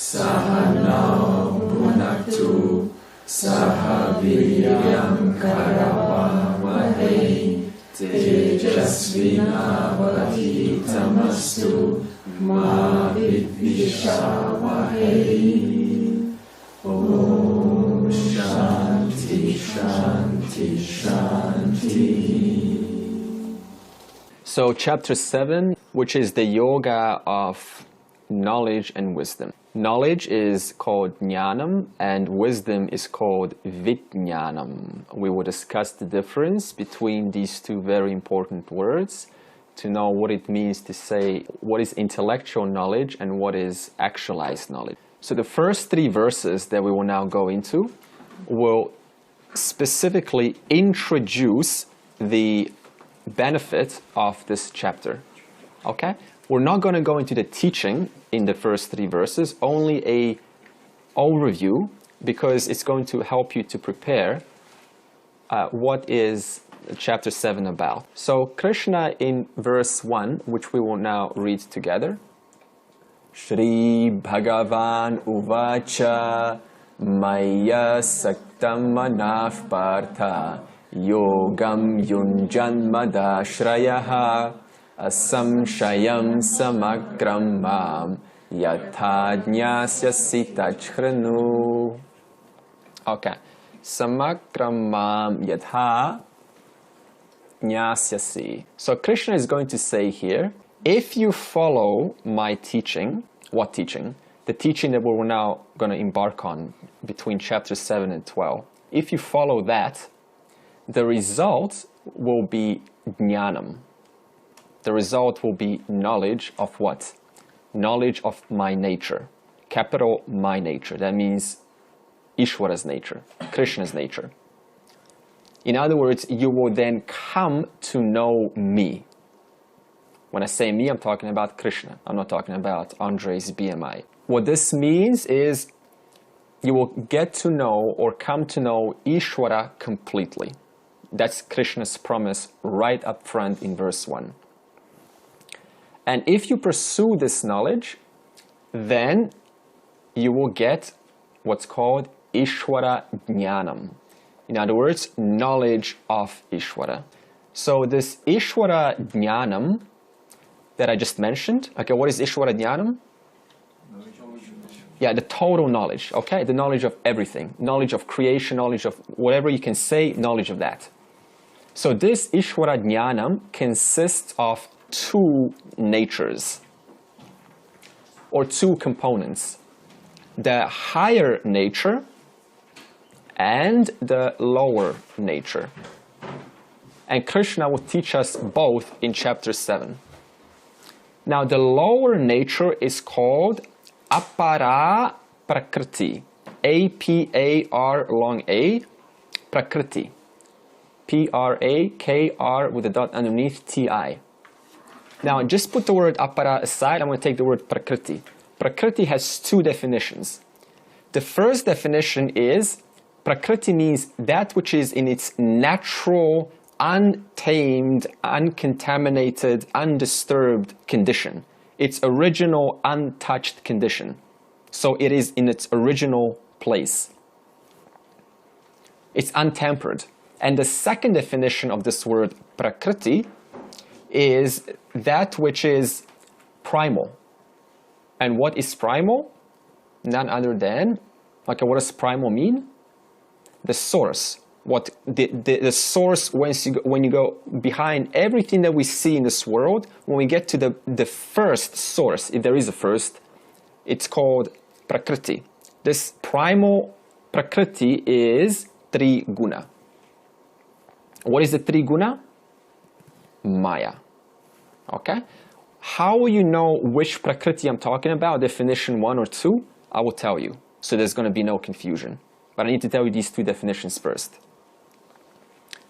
Sahanau Bhunaktu Sahaviryam Karavamahe Tejasvinavadhitamastu Ma Vidvishavahe. Om Shanti Shanti Shanti. So chapter 7, which is the yoga of knowledge and wisdom. Knowledge is called Jnanam and wisdom is called Vijnanam. We will discuss the difference between these two very important words to know what it means to say what is intellectual knowledge and what is actualized knowledge. So the first 3 verses that we will now go into will specifically introduce the benefit of this chapter. Okay? We're not going to go into the teaching in the first 3 verses, only a overview, because it's going to help you to prepare what is chapter 7 about. So Krishna in verse 1, which we will now read together. Shri Bhagavan Uvacha Maya Saktam Manaf Partha Yogam Yunjan Madashrayaha Asamshayam Samagram Mam Yathajnasya Sitachranu. Okay. Samagram Mam Yathajnasyasi. So Krishna is going to say here, if you follow my teaching, what teaching? The teaching that we're now going to embark on between chapters 7 and 12. If you follow that, the result will be jnanam. The result will be knowledge of what? Knowledge of my nature. Capital my nature. That means Ishvara's nature, Krishna's nature. In other words, you will then come to know me. When I say me, I'm talking about Krishna. I'm not talking about Andre's BMI. What this means is you will get to know or come to know Ishvara completely. That's Krishna's promise right up front in verse 1. And if you pursue this knowledge, then you will get what's called Ishvara Jnanam. In other words, knowledge of Ishvara. So this Ishvara Jnanam that I just mentioned, okay, what is Ishvara Jnanam? Yeah, the total knowledge, okay? The knowledge of everything. Knowledge of creation, knowledge of whatever you can say, knowledge of that. So this Ishvara Jnanam consists of 2 natures or 2 components. The higher nature and the lower nature. And Krishna will teach us both in chapter 7. Now the lower nature is called Apara Prakriti. A-P-A-R long A, Prakriti. P-R-A-K-R with a dot underneath T-I. Now just put the word Apara aside, I'm going to take the word Prakriti. Prakriti has 2 definitions. The first definition is, Prakriti means that which is in its natural, untamed, uncontaminated, undisturbed condition. Its original, untouched condition. So it is in its original place. It's untempered. And the second definition of this word Prakriti is that which is primal. And what is primal? None other than, okay, what does primal mean? The source. What the source, when you go behind everything that we see in this world, when we get to the first source, if there is a first, it's called Prakriti. This primal Prakriti is Triguna. What is the Triguna? Maya. Okay? How will you know which Prakriti I'm talking about, definition 1 or 2? I will tell you, so there's going to be no confusion. But I need to tell you these 2 definitions first.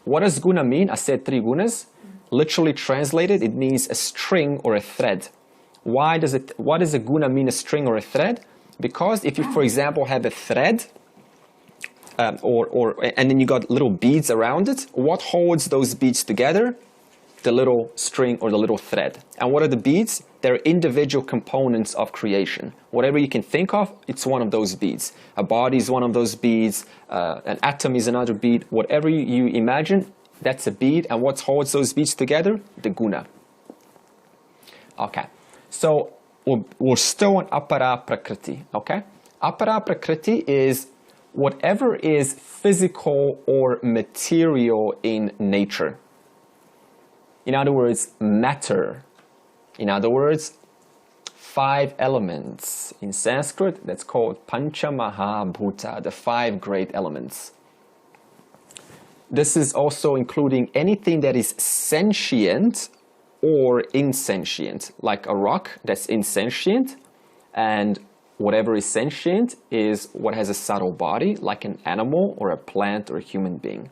What does guna mean? I said 3 gunas. Literally translated, it means a string or a thread. What does a guna mean, a string or a thread? Because if you, for example, have a thread, and then you got little beads around it, what holds those beads together? the little string or the little thread. And what are the beads? They're individual components of creation. Whatever you can think of, it's one of those beads. A body is one of those beads. An atom is another bead. Whatever you imagine, that's a bead. And what holds those beads together? The guna. Okay. So we're still on apara prakriti. Okay. Apara prakriti is whatever is physical or material in nature. In other words, matter. In other words, 5 elements. In Sanskrit, that's called Pancha Mahabhuta, the 5 great elements. This is also including anything that is sentient or insentient, like a rock that's insentient, and whatever is sentient is what has a subtle body, like an animal or a plant or a human being.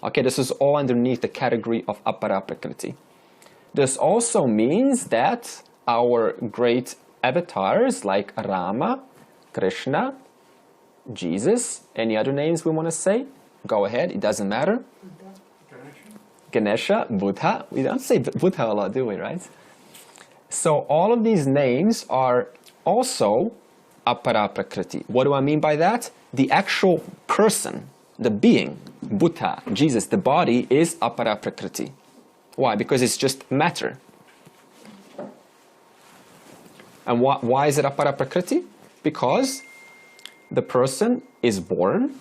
Okay, this is all underneath the category of apara prakriti. This also means that our great avatars like Rama, Krishna, Jesus, any other names we want to say? Go ahead, it doesn't matter. Ganesha, Buddha. We don't say Buddha a lot, do we, right? So all of these names are also apara prakriti. What do I mean by that? The actual person, the being, Buddha, Jesus, the body is apara prakriti. Why? Because it's just matter. And why is it apara prakriti? Because the person is born.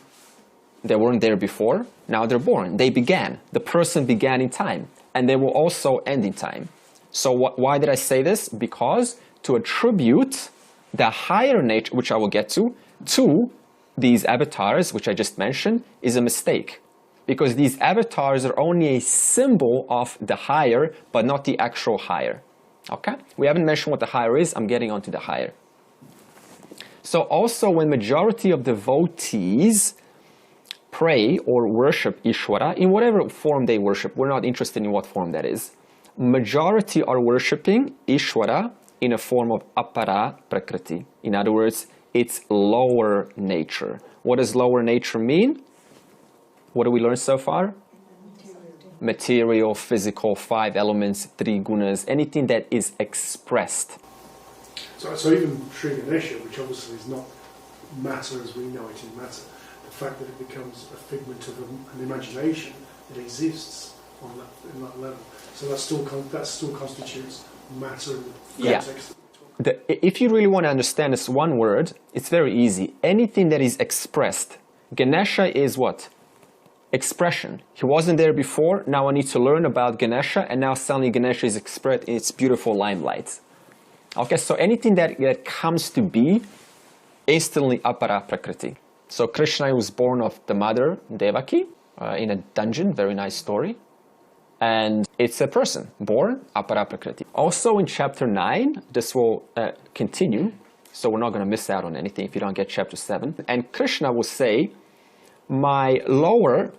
They weren't there before. Now they're born. They began. The person began in time. And they will also end in time. So why did I say this? Because to attribute the higher nature, which I will get to these avatars, which I just mentioned, is a mistake. Because these avatars are only a symbol of the higher, but not the actual higher. Okay? We haven't mentioned what the higher is. I'm getting onto the higher. So also when majority of devotees pray or worship Ishvara, in whatever form they worship, we're not interested in what form that is. Majority are worshipping Ishvara in a form of apara prakriti. In other words, it's lower nature. What does lower nature mean? What do we learn so far? Material, physical, 5 elements, 3 gunas, anything that is expressed. So even Sri Ganesha, which obviously is not matter as we know it in matter, the fact that it becomes a figment of an imagination that exists on in that level. So that still constitutes matter in the context. Yeah. If you really want to understand this one word, it's very easy. Anything that is expressed. Ganesha is what? Expression. He wasn't there before. Now I need to learn about Ganesha, and now suddenly Ganesha is expressed in its beautiful limelight. Okay, so anything that comes to be, instantly apara prakriti. So Krishna was born of the mother Devaki in a dungeon. Very nice story. And it's a person born apara prakriti. Also in chapter 9, this will continue. So we're not going to miss out on anything if you don't get chapter 7. And Krishna will say, my lower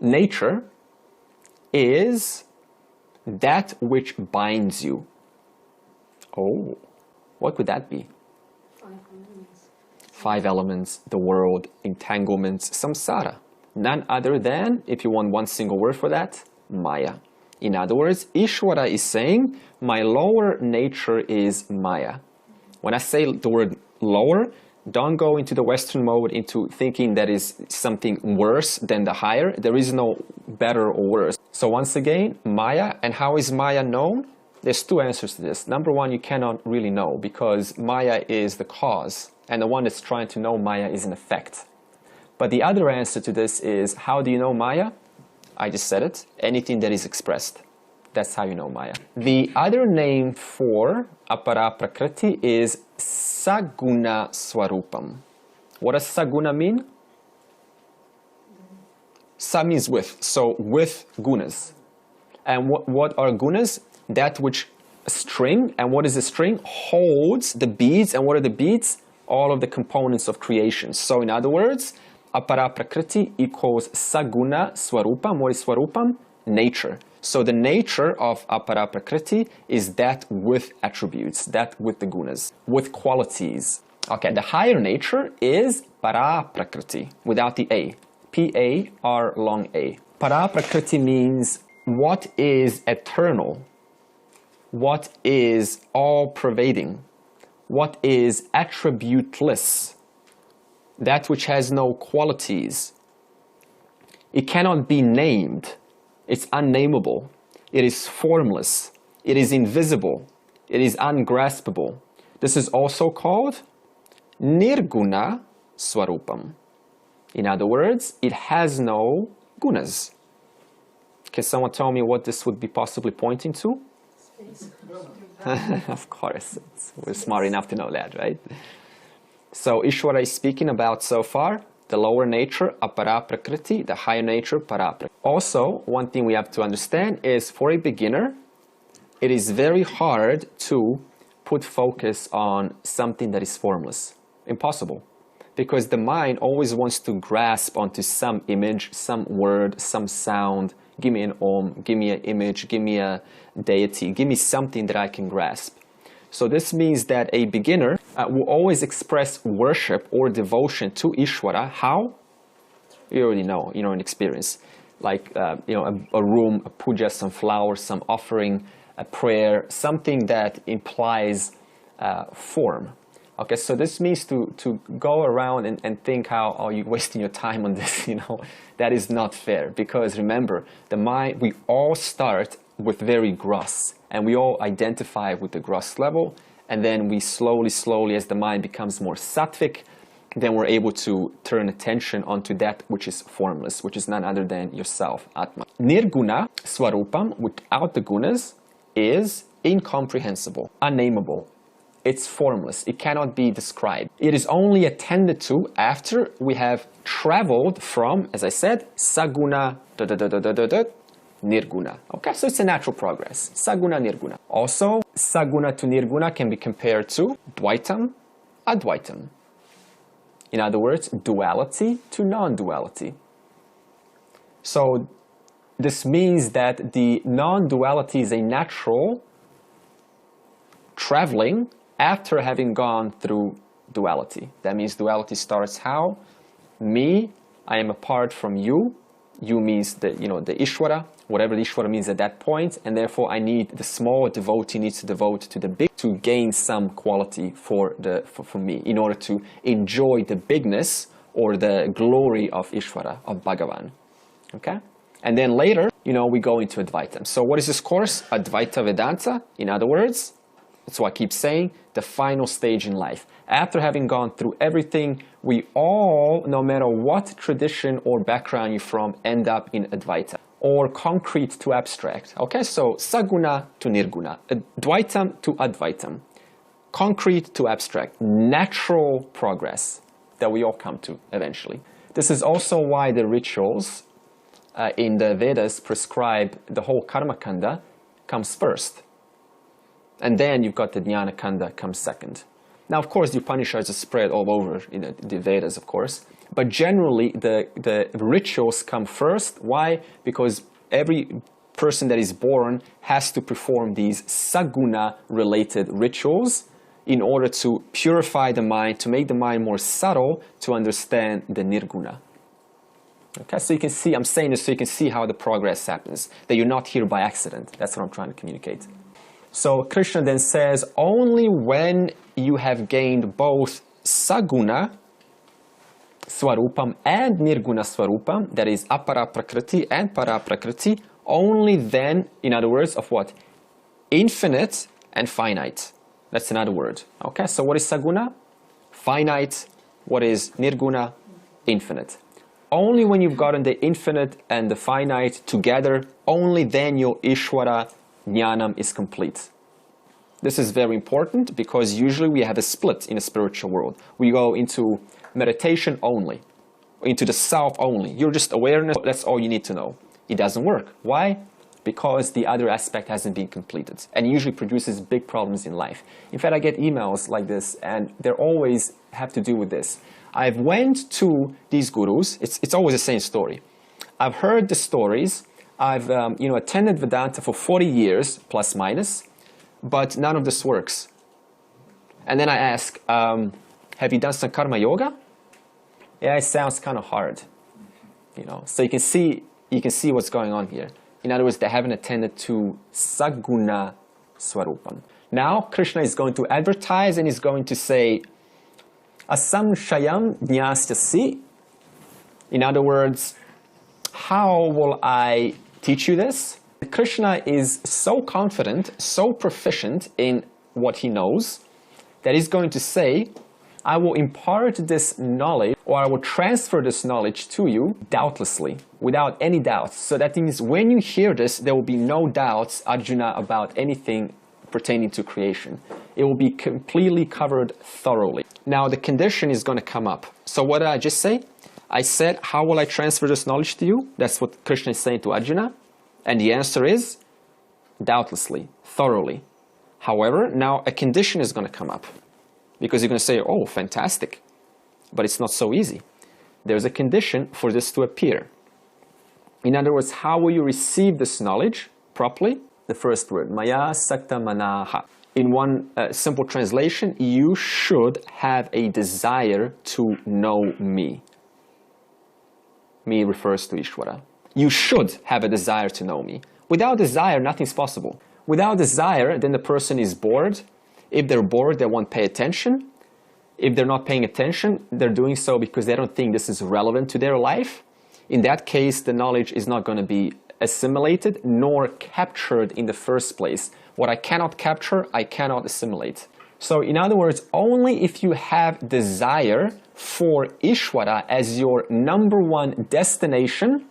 nature is that which binds you. Oh, what could that be? 5 elements, the world, entanglements, samsara. None other than, if you want one single word for that, Maya. In other words, Ishvara is saying, my lower nature is Maya. When I say the word lower, don't go into the Western mode into thinking that is something worse than the higher. There is no better or worse. So once again, Maya. And how is Maya known? There's 2 answers to this. Number 1, you cannot really know because Maya is the cause. And the one that's trying to know Maya is an effect. But the other answer to this is, how do you know Maya? I just said it. Anything that is expressed. That's how you know Maya. The other name for apara prakriti is saguna swarupam. What does saguna mean? Sa means with. So with gunas. And what are gunas? That which a string. And what is a string? Holds the beads. And what are the beads? All of the components of creation. So in other words, apara prakriti equals saguna swarupam. What is swarupam? Nature. So the nature of apara prakriti is that with attributes, that with the gunas, with qualities. Okay, the higher nature is para prakriti, without the A. P-A-R long A. Para prakriti means what is eternal, what is all-pervading, what is attributeless, that which has no qualities. It cannot be named. It's unnameable. It is formless. It is invisible. It is ungraspable. This is also called Nirguna Swarupam. In other words, it has no gunas. Can someone tell me what this would be possibly pointing to? Space. Of course, we're smart enough to know that, right? So Ishvara is speaking about so far the lower nature, apara prakriti, the higher nature, para prakriti. Also, one thing we have to understand is for a beginner, it is very hard to put focus on something that is formless. Impossible. Because the mind always wants to grasp onto some image, some word, some sound. Give me an om, give me an image, give me a deity, give me something that I can grasp. So this means that a beginner will always express worship or devotion to Ishvara. How? You already know, an experience. Like, a room, a puja, some flowers, some offering, a prayer, something that implies form. Okay, so this means to go around and think how, oh, you're wasting your time on this, that is not fair. Because remember, the mind, we all start with very gross, and we all identify with the gross level, and then we slowly, as the mind becomes more sattvic, then we're able to turn attention onto that which is formless, which is none other than yourself, Atma. Nirguna Swarupam, without the gunas, is incomprehensible, unnameable. It's formless. It cannot be described. It is only attended to after we have traveled from, as I said, saguna, nirguna. Okay, so it's a natural progress. Saguna, nirguna. Also, saguna to nirguna can be compared to dvaitam, advaitam. In other words, duality to non-duality. So this means that the non-duality is a natural traveling after having gone through duality. That means duality starts how? Me, I am apart from you. You means the Ishvara, whatever the Ishvara means at that point, and therefore I need the small devotee needs to devote to the big to gain some quality for me in order to enjoy the bigness or the glory of Ishvara, of Bhagavan. Okay? And then later, we go into Advaita. So what is this course? Advaita Vedanta, in other words, that's why I keep saying, the final stage in life. After having gone through everything, we all, no matter what tradition or background you're from, end up in Advaita, or concrete to abstract. Okay, so saguna to nirguna, Advaitam to Advaitam, concrete to abstract, natural progress that we all come to eventually. This is also why the rituals in the Vedas prescribe the whole karma kanda comes first. And then you've got the Jnana Kanda comes second. Now, of course, the Upanishads are spread all over in the Vedas, of course. But generally, the rituals come first. Why? Because every person that is born has to perform these saguna-related rituals in order to purify the mind, to make the mind more subtle, to understand the nirguna. Okay, so you can see, I'm saying this so you can see how the progress happens, that you're not here by accident. That's what I'm trying to communicate. So Krishna then says, only when you have gained both saguna swarupam and nirguna swarupam, that is apara prakriti and para prakriti, only then, in other words, of what? Infinite and finite. That's another word. Okay, so what is saguna? Finite. What is nirguna? Infinite. Only when you've gotten the infinite and the finite together, only then your Ishvara Jnanam is complete. This is very important because usually we have a split in the spiritual world. We go into meditation only, into the self only. You're just awareness, that's all you need to know. It doesn't work. Why? Because the other aspect hasn't been completed and usually produces big problems in life. In fact, I get emails like this and they always have to do with this. I've went to these gurus, it's always the same story. I've heard the stories. I've attended Vedanta for 40 years, plus minus, but none of this works. And then I ask, have you done some karma yoga? Yeah, it sounds kind of hard. So you can see what's going on here. In other words, they haven't attended to Saguna Swarupam. Now, Krishna is going to advertise and he's going to say, Asamshayam Jnasyasi. In other words, how will I teach you this? Krishna is so confident, so proficient in what he knows, that he's going to say, I will impart this knowledge, or I will transfer this knowledge to you doubtlessly, without any doubts. So that means when you hear this, there will be no doubts, Arjuna, about anything pertaining to creation. It will be completely covered thoroughly. Now the condition is going to come up. So what did I just say? I said, how will I transfer this knowledge to you? That's what Krishna is saying to Arjuna. And the answer is, doubtlessly, thoroughly. However, now a condition is going to come up. Because you're going to say, oh, fantastic. But it's not so easy. There's a condition for this to appear. In other words, how will you receive this knowledge properly? The first word, Maya Sakta Manaha. In one simple translation, you should have a desire to know me. Me refers to Ishvara. You should have a desire to know me. Without desire, nothing's possible. Without desire, then the person is bored. If they're bored, they won't pay attention. If they're not paying attention, they're doing so because they don't think this is relevant to their life. In that case, the knowledge is not going to be assimilated nor captured in the first place. What I cannot capture, I cannot assimilate. So in other words, only if you have desire for Ishvara as your number one destination,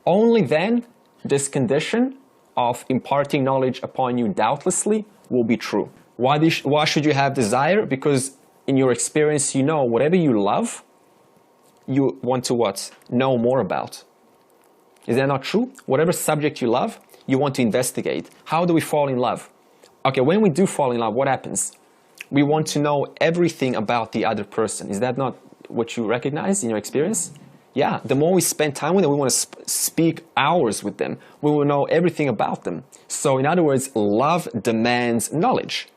only then this condition of imparting knowledge upon you doubtlessly will be true. Why should you have desire? Because in your experience, you know whatever you love, you want to what? Know more about. Is that not true? Whatever subject you love, you want to investigate. How do we fall in love? Okay, when we do fall in love, what happens? We want to know everything about the other person. Is that not what you recognize in your experience? Yeah, the more we spend time with them, we want to speak hours with them. We will know everything about them. So in other words, love demands knowledge.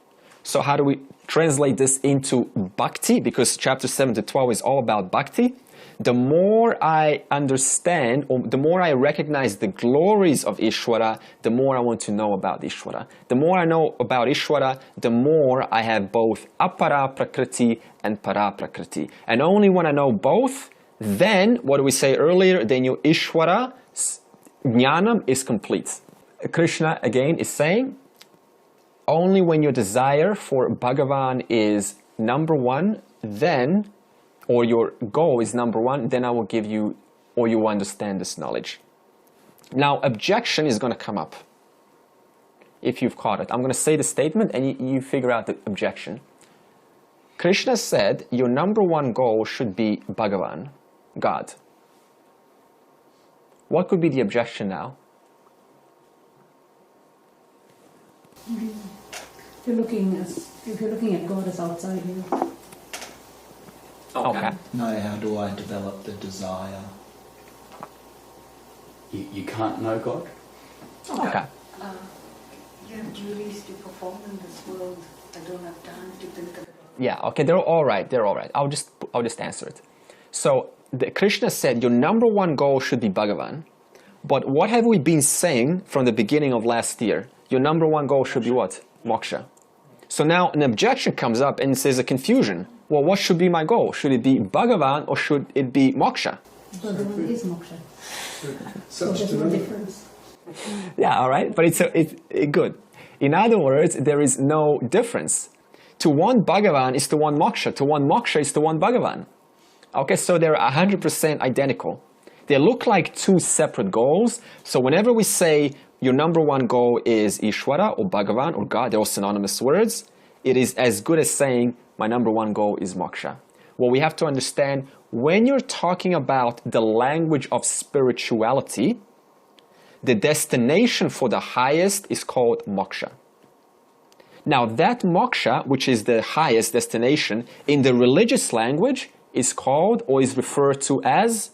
So how do we translate this into bhakti? Because chapter 7 to 12 is all about bhakti. The more I understand, or the more I recognize the glories of Ishvara, the more I want to know about Ishvara. The more I know about Ishvara, the more I have both apara prakriti and para prakriti. And only when I know both, then, what do we say earlier? Then your Ishvara, Jnanam, is complete. Krishna, again, is saying, only when your desire for Bhagavan is number one, then, or your goal is number one, then I will give you, or you will understand this knowledge. Now, objection is going to come up, if you've caught it. I'm going to say the statement, and you figure out the objection. Krishna said, your number one goal should be Bhagavan, God. What could be the objection now? If you're looking at God as outside you. Okay. No, how do I develop the desire? You can't know God? Okay. You have duties to perform in this world. I don't have time to think about it. Yeah, okay, they're all right. I'll just answer it. So Krishna said your number one goal should be Bhagavan. But what have we been saying from the beginning of last year? Your number one goal should be what? Moksha. So now an objection comes up and says a confusion. Well, what should be my goal? Should it be Bhagavan or should it be moksha? Bhagavan is moksha. So there's no difference. Yeah, all right, but it's good. In other words, there is no difference. To want Bhagavan is to want moksha. To want moksha is to want Bhagavan. Okay, so they're 100% identical. They look like two separate goals. So whenever we say your number one goal is Ishvara or Bhagavan or God, they're all synonymous words, it is as good as saying my number one goal is moksha. Well, we have to understand when you're talking about the language of spirituality, the destination for the highest is called moksha. Now that moksha, which is the highest destination, in the religious language is called or is referred to as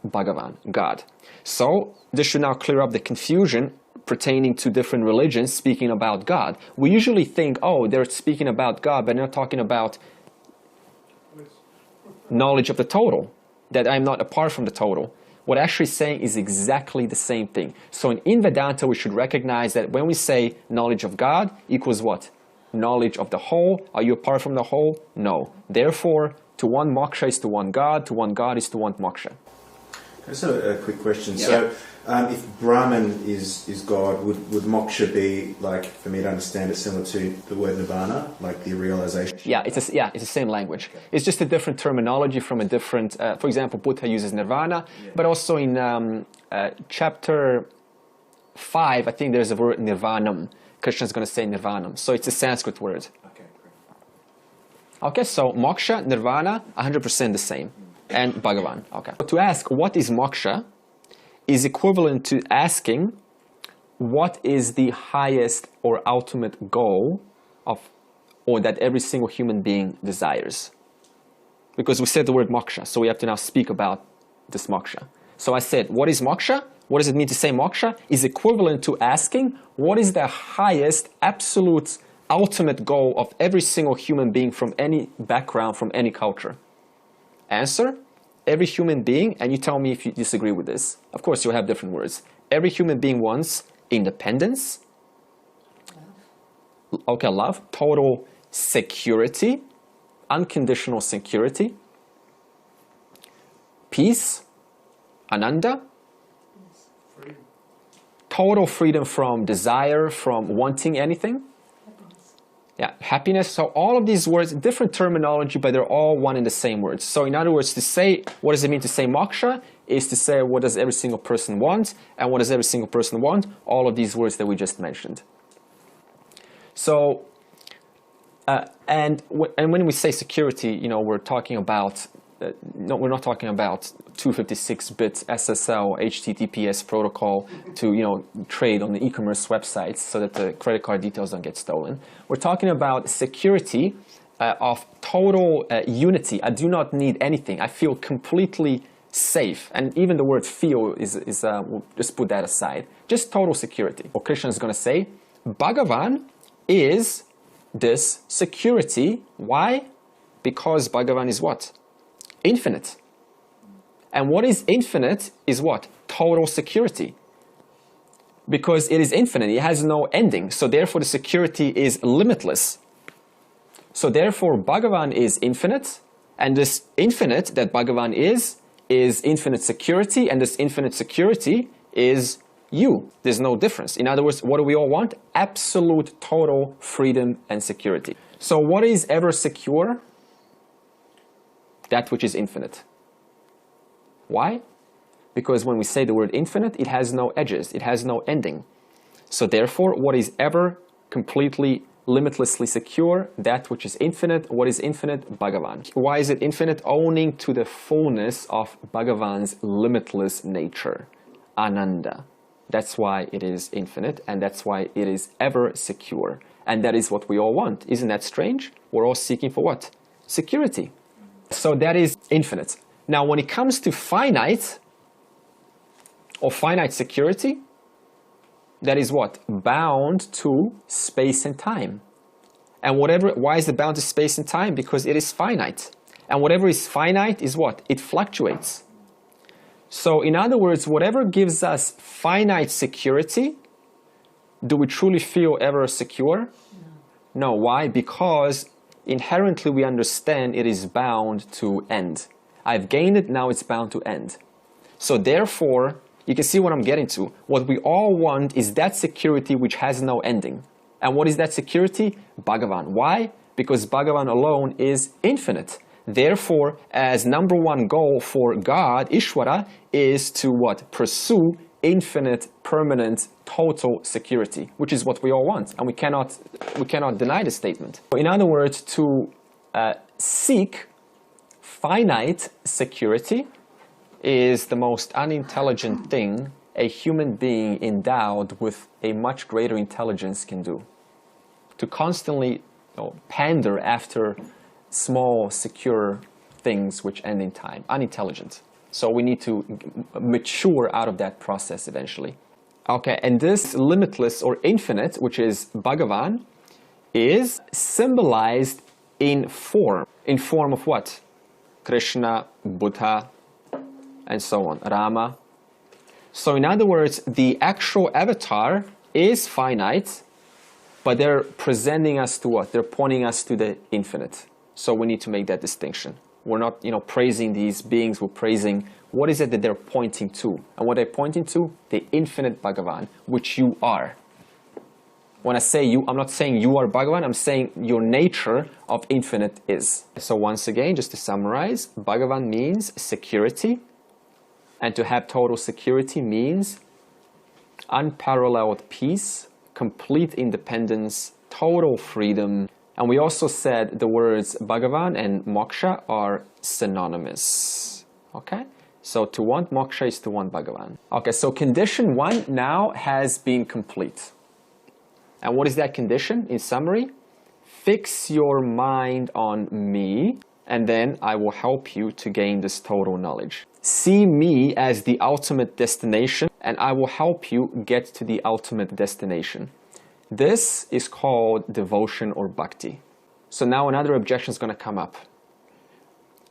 Bhagavan, God. So this should now clear up the confusion pertaining to different religions speaking about God. We usually think, oh, they're speaking about God, but they're not talking about knowledge of the total, that I'm not apart from the total. what actually saying is exactly the same thing. So in Vedanta, we should recognize that when we say knowledge of God equals what? Knowledge of the whole. Are you apart from the whole? No. Therefore, to one moksha is to one God is to one moksha. Just a quick question. Yeah. So, if Brahman is God, would moksha be, like, for me to understand it, similar to the word nirvana, like the realization? Yeah, it's the same language. It's just a different terminology from a different. For example, Buddha uses nirvana, but also in chapter 5, I think there's a word nirvanam. Krishna's going to say nirvanam, so it's a Sanskrit word. Okay, great. Okay, so moksha, nirvana, 100% the same, and Bhagavan. Okay. To ask what is moksha is equivalent to asking what is the highest or ultimate goal or that every single human being desires. Because we said the word moksha, so we have to now speak about this moksha. So I said, what is moksha? What does it mean to say moksha? Is equivalent to asking what is the highest, absolute, ultimate goal of every single human being from any background, from any culture. Answer, every human being, and you tell me if you disagree with this. Of course, you'll have different words. Every human being wants independence. Okay, love. Total security. Unconditional security. Peace. Ananda. Freedom. Total freedom from desire, from wanting anything. Yeah, happiness. So all of these words, different terminology, but they're all one and the same words. So in other words, to say, what does it mean to say moksha, is to say what does every single person want, and what does every single person want? All of these words that we just mentioned. So, and when we say security, you know, we're talking about, no, we're not talking about 256-bit SSL HTTPS protocol to, you know, trade on the e-commerce websites so that the credit card details don't get stolen. We're talking about security of total unity. I do not need anything. I feel completely safe. And even the word feel is we'll just put that aside. Just total security. What Krishna is going to say, Bhagavan is this security. Why? Because Bhagavan is what? Infinite. And what is infinite is what? Total security. Because it is infinite, it has no ending. So therefore the security is limitless. So therefore Bhagavan is infinite, and this infinite that Bhagavan is infinite security, and this infinite security is you. There's no difference. In other words, what do we all want? Absolute total freedom and security. So what is ever secure? That which is infinite. Why? Because when we say the word infinite, it has no edges, it has no ending. So therefore, what is ever completely, limitlessly secure? That which is infinite. What is infinite? Bhagavan. Why is it infinite? Owning to the fullness of Bhagavan's limitless nature. Ananda. That's why it is infinite, and that's why it is ever secure. And that is what we all want. Isn't that strange? We're all seeking for what? Security. So that is infinite. Now, when it comes to finite, or finite security, that is what? Bound to space and time. And whatever, why is it bound to space and time? Because it is finite. And whatever is finite is what? It fluctuates. So in other words, whatever gives us finite security, do we truly feel ever secure? No. Why? Because inherently we understand it is bound to end. I've gained it, now it's bound to end. So therefore, you can see what I'm getting to. What we all want is that security which has no ending. And what is that security? Bhagavan. Why? Because Bhagavan alone is infinite. Therefore, as number one goal for God, Ishvara, is to what? Pursue infinite, permanent, total security, which is what we all want. And we cannot deny the statement. In other words, to seek finite security is the most unintelligent thing a human being endowed with a much greater intelligence can do. To constantly pander after small, secure things which end in time. Unintelligent. So we need to mature out of that process eventually. Okay, and this limitless or infinite, which is Bhagavan, is symbolized in form. In form of what? Krishna, Buddha, and so on, Rama. So in other words, the actual avatar is finite, but they're presenting us to what? They're pointing us to the infinite. So we need to make that distinction. We're not, praising these beings, we're praising what is it that they're pointing to. And what they're pointing to? The infinite Bhagavan, which you are. When I say you, I'm not saying you are Bhagavan, I'm saying your nature of infinite is. So once again, just to summarize, Bhagavan means security. And to have total security means unparalleled peace, complete independence, total freedom. And we also said the words Bhagavan and moksha are synonymous. Okay? So to want moksha is to want Bhagavan. Okay, so condition 1 now has been complete. And what is that condition? In summary, fix your mind on me, and then I will help you to gain this total knowledge. See me as the ultimate destination, and I will help you get to the ultimate destination. This is called devotion or bhakti. So now another objection is going to come up.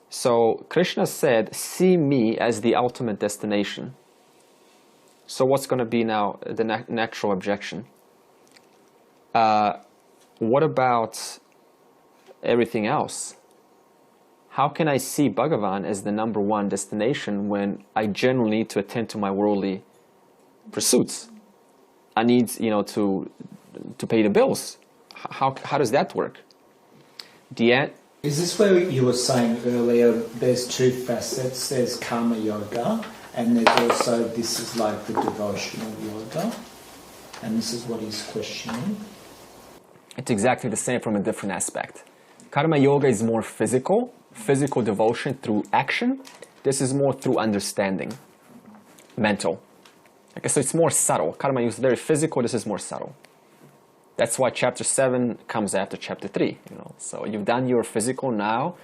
So Krishna said, see me as the ultimate destination. So what's going to be now the natural objection? What about everything else? How can I see Bhagavan as the number one destination when I generally need to attend to my worldly pursuits? I need, to pay the bills. How does that work? Is this where you were saying earlier there's two facets? There's karma yoga, and there's also, this is like the devotional yoga, and this is what he's questioning? It's exactly the same from a different aspect. Karma yoga is more physical devotion through action. This is more through understanding, mental. Okay, so it's more subtle. Karma yoga is very physical, this is more subtle. That's why chapter 7 comes after chapter 3. So you've done your physical now,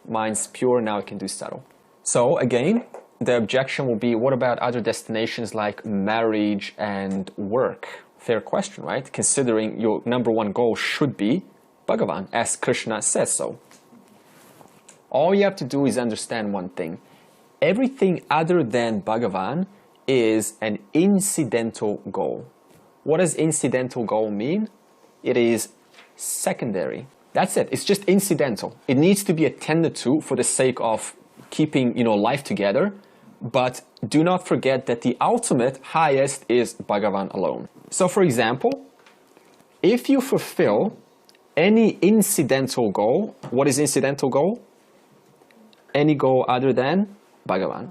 mind's pure, now you can do subtle. So again, the objection will be, what about other destinations like marriage and work? Fair question, right? Considering your number one goal should be Bhagavan, as Krishna says so. All you have to do is understand one thing. Everything other than Bhagavan is an incidental goal. What does incidental goal mean? It is secondary. That's it. It's just incidental. It needs to be attended to for the sake of keeping, life together. But do not forget that the ultimate highest is Bhagavan alone. So for example, if you fulfill any incidental goal, what is incidental goal? Any goal other than Bhagavan.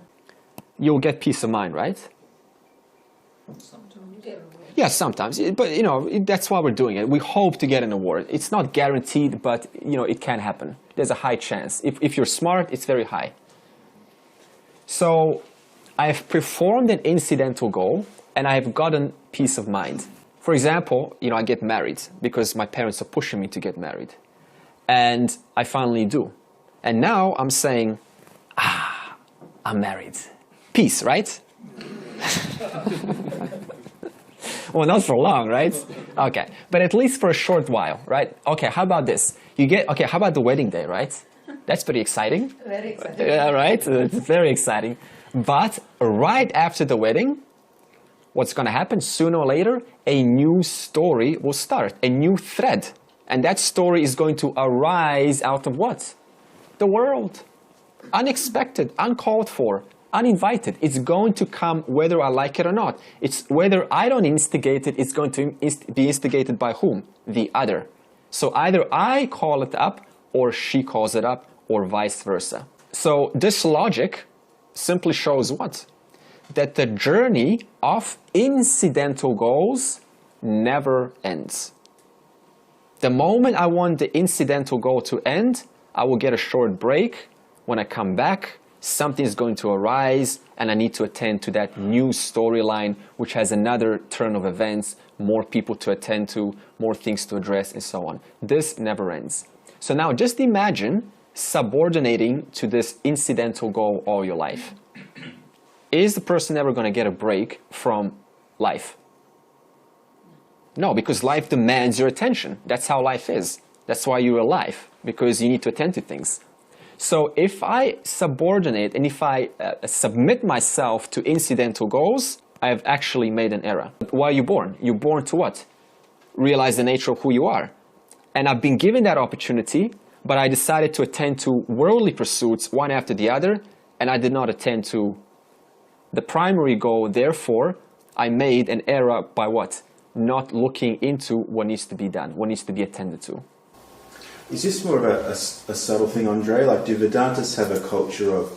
You'll get peace of mind, right? Yeah, sometimes. But, that's why we're doing it. We hope to get an award. It's not guaranteed, but, it can happen. There's a high chance. If you're smart, it's very high. So I've performed an incidental goal, and I've gotten peace of mind. For example, I get married because my parents are pushing me to get married. And I finally do. And now I'm saying, I'm married. Peace, right? Well, not for long, right? Okay, but at least for a short while, right? Okay, how about this? How about the wedding day, right? That's pretty exciting. Very exciting. Yeah, right? It's very exciting. But right after the wedding, what's going to happen? Sooner or later, a new story will start, a new thread. And that story is going to arise out of what? The world. Unexpected, uncalled for, uninvited. It's going to come whether I like it or not. It's whether I don't instigate it, it's going to be instigated by whom? The other. So either I call it up or she calls it up or vice versa. So this logic simply shows what? That the journey of incidental goals never ends. The moment I want the incidental goal to end, I will get a short break. When I come back, something is going to arise and I need to attend to that new storyline which has another turn of events, more people to attend to, more things to address, and so on. This never ends. So now just imagine subordinating to this incidental goal all your life. Is the person ever going to get a break from life? No, because life demands your attention. That's how life is. That's why you're alive, because you need to attend to things. So if I subordinate and if I submit myself to incidental goals, I have actually made an error. Why are you born? You're born to what? Realize the nature of who you are. And I've been given that opportunity, but I decided to attend to worldly pursuits one after the other, and I did not attend to the primary goal. Therefore, I made an error by what? Not looking into what needs to be done, what needs to be attended to. Is this more of a subtle thing, Andre? Like, do Vedantas have a culture of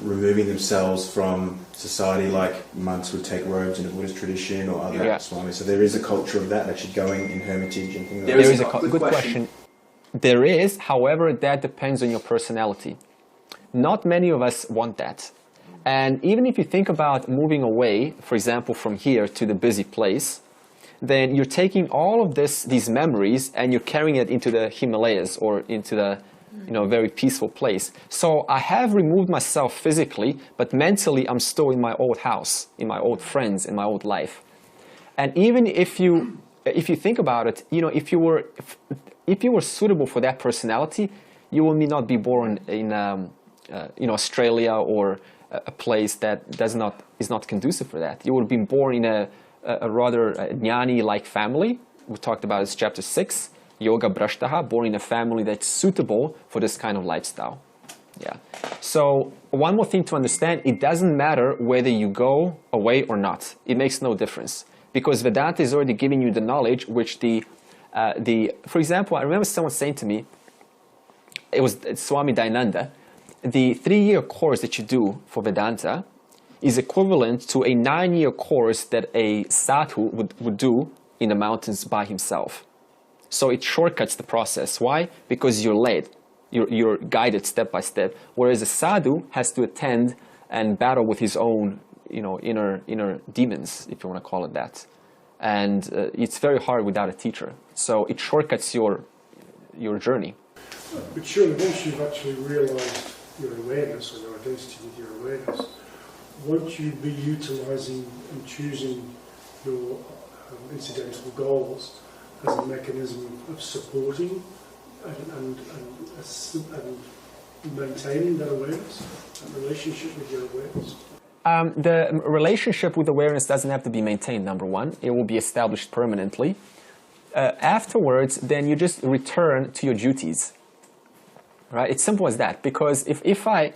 removing themselves from society, like monks would take robes in the Buddhist tradition or other swamis? So there is a culture of that, actually going in hermitage and things like that? There is a good question. There is, however, that depends on your personality. Not many of us want that. And even if you think about moving away, for example, from here to the busy place, then you're taking all of these memories and you're carrying it into the Himalayas or into the very peaceful place. So I have removed myself physically, but mentally I'm still in my old house, in my old friends, in my old life. And even if you think about it, if you were suitable for that personality, you will not be born in Australia or a place that is not conducive for that. You would have been born in a rather jnani-like family. We talked about this chapter 6, yoga brashtaha, born in a family that's suitable for this kind of lifestyle. Yeah. So one more thing to understand, it doesn't matter whether you go away or not. It makes no difference. Because Vedanta is already giving you the knowledge which for example, I remember someone saying to me, it was Swami Dayananda, the 3-year course that you do for Vedanta is equivalent to a 9-year course that a sadhu would do in the mountains by himself. So it shortcuts the process. Why? Because you're led. You're guided step by step. Whereas a sadhu has to attend and battle with his own inner demons, if you want to call it that. And it's very hard without a teacher. So it shortcuts your journey. But surely once you've actually realised your awareness or your identity with your awareness, won't you be utilising and choosing your incidental goals as a mechanism of supporting and maintaining that awareness, that relationship with your awareness? The relationship with awareness doesn't have to be maintained, number one. It will be established permanently. Afterwards, then you just return to your duties. Right? It's simple as that. Because if I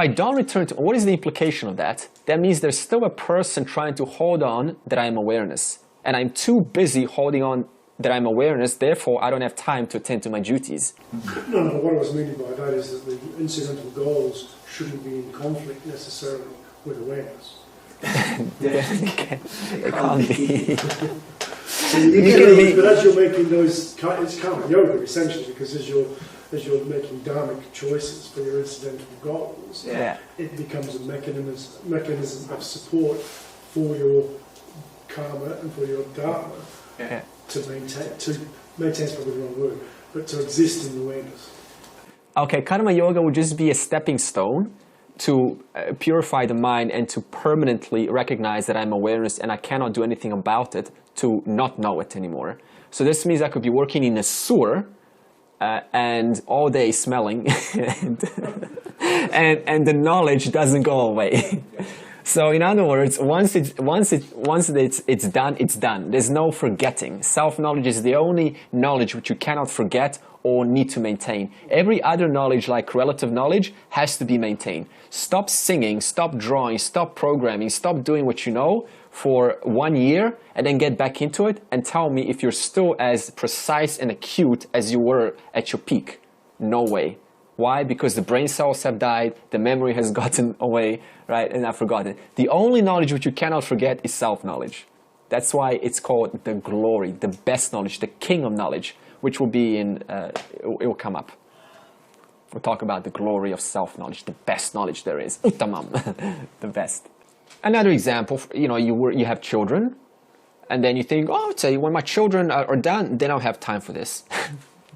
don't return to, what is the implication of that? That means there's still a person trying to hold on that I am awareness. And I'm too busy holding on that I'm awareness, therefore I don't have time to attend to my duties. No, what I was meaning by that is that the incidental goals shouldn't be in conflict necessarily with awareness. It can't be. But as you're making those, it's karma yoga essentially, because as you're making dharmic choices for your incidental goals, it becomes a mechanism of support for your karma and for your dharma to maintain is probably the wrong word, but to exist in awareness. Okay, karma yoga would just be a stepping stone to purify the mind and to permanently recognize that I'm awareness and I cannot do anything about it to not know it anymore. So this means I could be working in a sewer and all day smelling and the knowledge doesn't go away. So in other words, once it's done, it's done. There's no forgetting. Self-knowledge is the only knowledge which you cannot forget or need to maintain. Every other knowledge, like relative knowledge, has to be maintained. Stop singing, stop drawing, stop programming, stop doing what you know for 1 year and then get back into it and tell me if you're still as precise and acute as you were at your peak. No way. Why? Because the brain cells have died, the memory has gotten away, right, and I've forgotten. The only knowledge which you cannot forget is self-knowledge. That's why it's called the glory, the best knowledge, the king of knowledge, which will be it will come up. We'll talk about the glory of self-knowledge, the best knowledge there is. Uttamam, the best. Another example, you have children, and then you think, when my children are done, then I'll have time for this.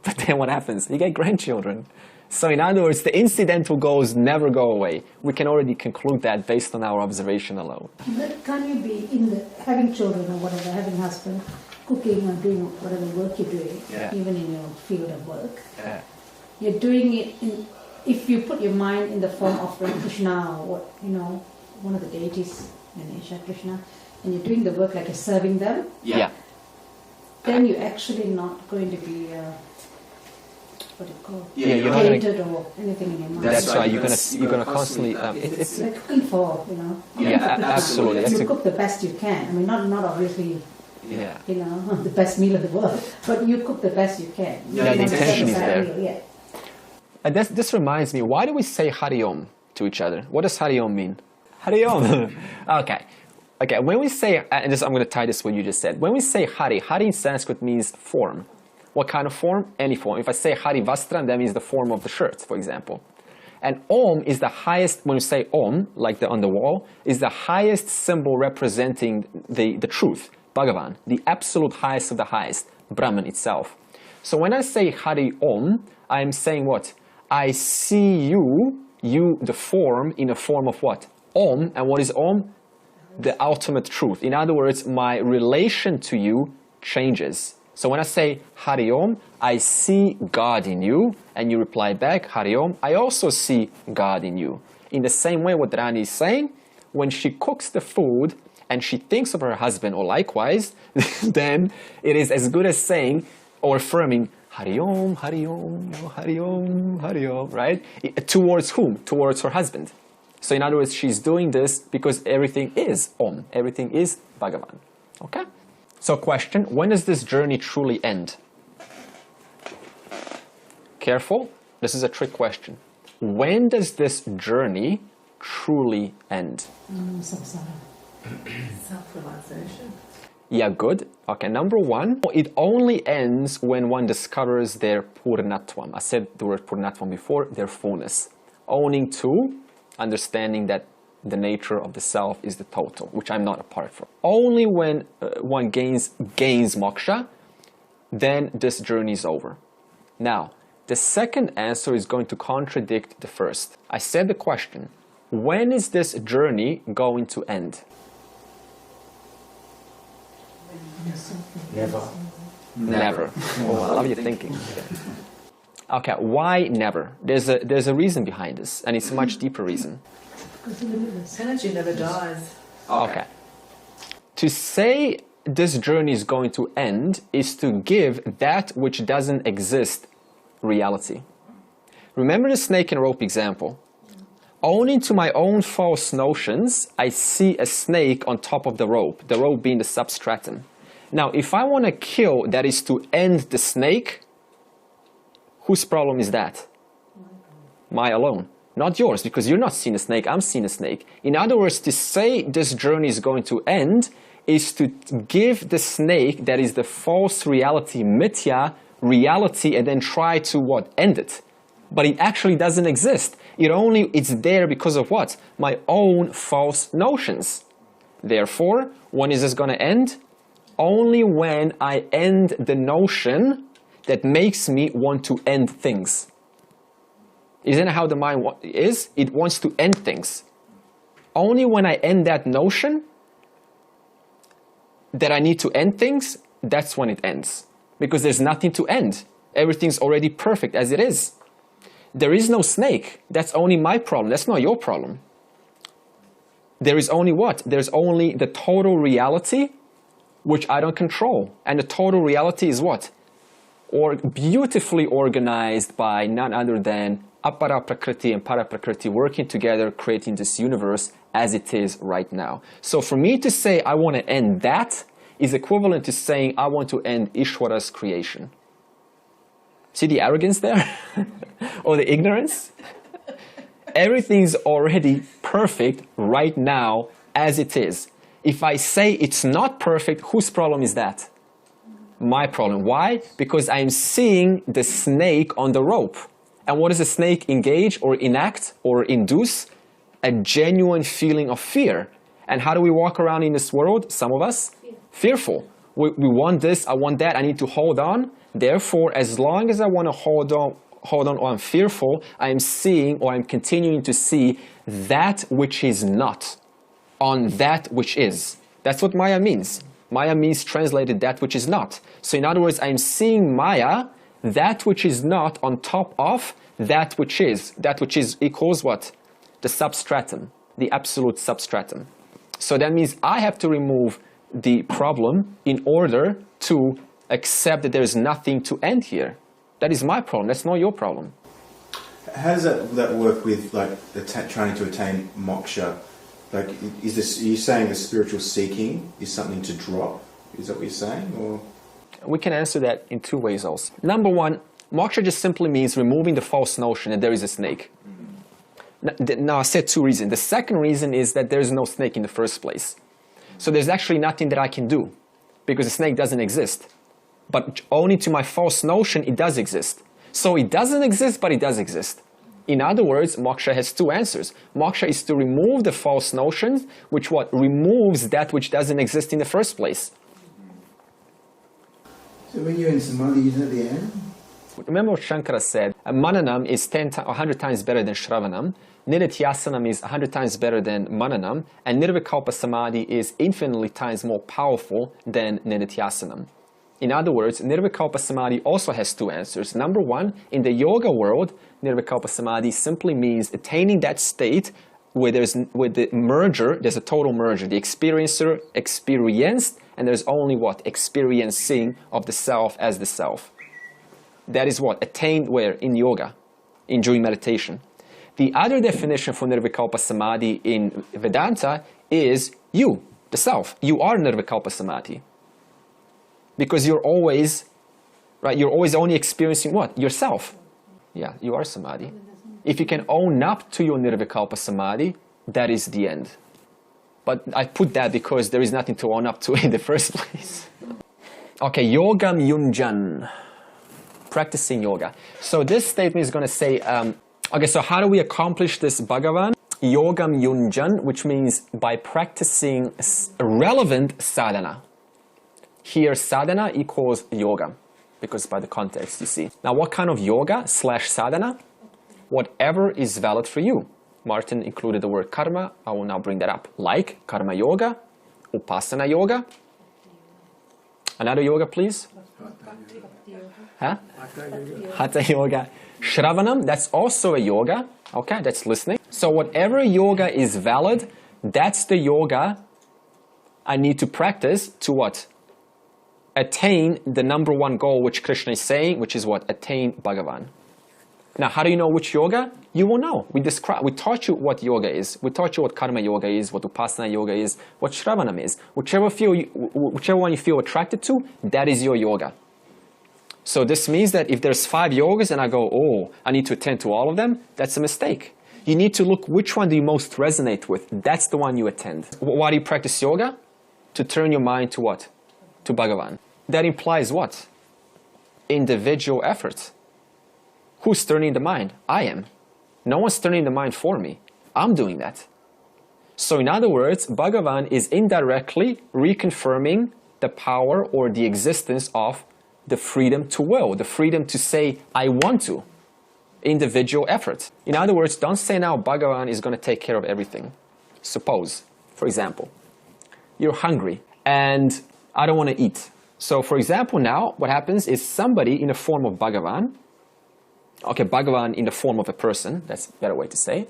But then what happens? You get grandchildren. So in other words, the incidental goals never go away. We can already conclude that based on our observation alone. But can you be having children or whatever, having a husband, cooking or doing whatever work you're doing, even in your field of work, you're doing it if you put your mind in the form of like Krishna or what, you know, one of the deities in Asia, Krishna, and you're doing the work like you're serving them, Yeah. then you're actually not going to be what do you call it? Yeah, you're not gonna, hated or anything in your mind. that's right. You're gonna constantly. It's like cooking for, you know. absolutely. That's You cook the best you can. I mean, not obviously, yeah. you know, the best meal in the world, but you cook the best you can. Yeah, the intention is there. Meal, yeah. And this reminds me, why do we say Hari Om to each other? What does Hari Om mean? Hari Om. Okay. Okay, when we say, and this, I'm going to tie this to what you just said. When we say Hari, Hari in Sanskrit means form. What kind of form? Any form. If I say Hari Vastram, that means the form of the shirt, for example. And Om is the highest, when we say Om, like on the wall, is the highest symbol representing the truth, Bhagavan, the absolute highest of the highest, Brahman itself. So when I say Hari Om, I'm saying what? I see you, the form, in a form of what? Om. And what is Om? The ultimate truth. In other words, my relation to you changes. So when I say Hari Om, I see God in you, and you reply back, Hari Om, I also see God in you. In the same way what Rani is saying, when she cooks the food and she thinks of her husband, or likewise, then it is as good as saying or affirming, Hari Om, Hari Om, Hari Om, Hari Om, right? Towards whom? Towards her husband. So in other words, she's doing this because everything is Om, everything is Bhagavan. Okay? So question, when does this journey truly end? Careful, this is a trick question. When does this journey truly end? Samsara. Self-realization. Yeah, good. Okay, number one, it only ends when one discovers their purnatvam. I said the word purnatvam before, their fullness. Owning to, understanding that the nature of the self is the total, which I'm not apart from. Only when one gains moksha, then this journey is over. Now, the second answer is going to contradict the first. I said the question, when is this journey going to end? Never. Never. Oh, I love your thinking. Okay, why never? There's a reason behind this, and it's a much deeper reason. Energy never dies. Okay. To say this journey is going to end is to give that which doesn't exist reality. Remember the snake and rope example? Owning to my own false notions, I see a snake on top of the rope being the substratum. Now, if I want to kill, that is to end the snake, whose problem is that? My alone. Not yours, because you're not seeing a snake, I'm seeing a snake. In other words, to say this journey is going to end is to give the snake, that is the false reality, mithya reality, and then try to what? End it. But it actually doesn't exist. It's there because of what? My own false notions. Therefore, when is this going to end? Only when I end the notion that makes me want to end things. Isn't that how the mind is? It wants to end things. Only when I end that notion that I need to end things, that's when it ends. Because there's nothing to end. Everything's already perfect as it is. There is no snake. That's only my problem. That's not your problem. There is only what? There's only the total reality, which I don't control. And the total reality is what? Or beautifully organized by none other than Apara Prakriti and Para Prakriti working together, creating this universe as it is right now. So for me to say I want to end that is equivalent to saying I want to end Ishwara's creation. See the arrogance there? Or the ignorance? Everything's already perfect right now as it is. If I say it's not perfect, whose problem is that? My problem. Why? Because I'm seeing the snake on the rope. And what does a snake engage or enact or induce? A genuine feeling of fear. And how do we walk around in this world? Some of us? Fearful. We want this, I want that, I need to hold on. Therefore, as long as I want to hold on or I'm fearful, I'm seeing or I'm continuing to see that which is not on that which is. That's what Maya means. Maya means translated that which is not. So in other words, I'm seeing Maya, that which is not, on top of that which is equals what? The substratum, the absolute substratum. So that means I have to remove the problem in order to accept that there is nothing to end here. That is my problem. That's not your problem. How does that work with like trying to attain moksha? Like, are you saying the spiritual seeking is something to drop? Is that what you're saying, or? We can answer that in two ways also. Number one, moksha just simply means removing the false notion that there is a snake. Now I said two reasons. The second reason is that there is no snake in the first place. So there's actually nothing that I can do because the snake doesn't exist. But only to my false notion it does exist. So it doesn't exist, but it does exist. In other words, moksha has two answers. Moksha is to remove the false notions, which what? Removes that which doesn't exist in the first place. So when you're in samadhi, you know the end? Remember what Shankara said, Mananam is 100 times better than Shravanam, Nididhyasanam is 100 times better than Mananam, and Nirvikalpa Samadhi is infinitely times more powerful than Nididhyasanam. In other words, Nirvikalpa Samadhi also has two answers. Number one, in the yoga world, Nirvikalpa Samadhi simply means attaining that state where with the merger, there's a total merger. The experiencer experienced, and there's only what? Experiencing of the self as the self. That is what? Attained where? In yoga, during meditation. The other definition for Nirvikalpa Samadhi in Vedanta is you, the self. You are Nirvikalpa Samadhi. Because you're always, right, you're always only experiencing what? Yourself. Yeah, you are Samadhi. If you can own up to your Nirvikalpa Samadhi, that is the end. But I put that because there is nothing to own up to in the first place. Okay, Yogam Yunjan. Practicing yoga. So this statement is going to say, okay, so how do we accomplish this Bhagavan? Yogam Yunjan, which means by practicing relevant sadhana. Here, sadhana equals yoga, because by the context, you see. Now, what kind of yoga / sadhana? Whatever is valid for you. Martin included the word karma. I will now bring that up. Like karma yoga, upasana yoga. Another yoga, please. Huh? Hatha yoga. Shravanam, that's also a yoga. Okay, that's listening. So whatever yoga is valid, that's the yoga I need to practice to what? Attain the number one goal which Krishna is saying, which is what? Attain Bhagavan. Now, how do you know which yoga? You will know. We taught you what yoga is. We taught you what karma yoga is, what upasana yoga is, what shravanam is. Whichever one you feel attracted to, that is your yoga. So this means that if there's 5 yogas and I go, oh, I need to attend to all of them, that's a mistake. You need to look which one do you most resonate with. That's the one you attend. Why do you practice yoga? To turn your mind to what? To Bhagavan. That implies what? Individual effort. Who's turning the mind? I am. No one's turning the mind for me. I'm doing that. So in other words, Bhagavan is indirectly reconfirming the power or the existence of the freedom to will, the freedom to say, I want to. Individual effort. In other words, don't say now Bhagavan is going to take care of everything. Suppose, for example, you're hungry and I don't want to eat. So for example now, what happens is somebody in the form of Bhagavan, okay, Bhagavan in the form of a person, that's a better way to say,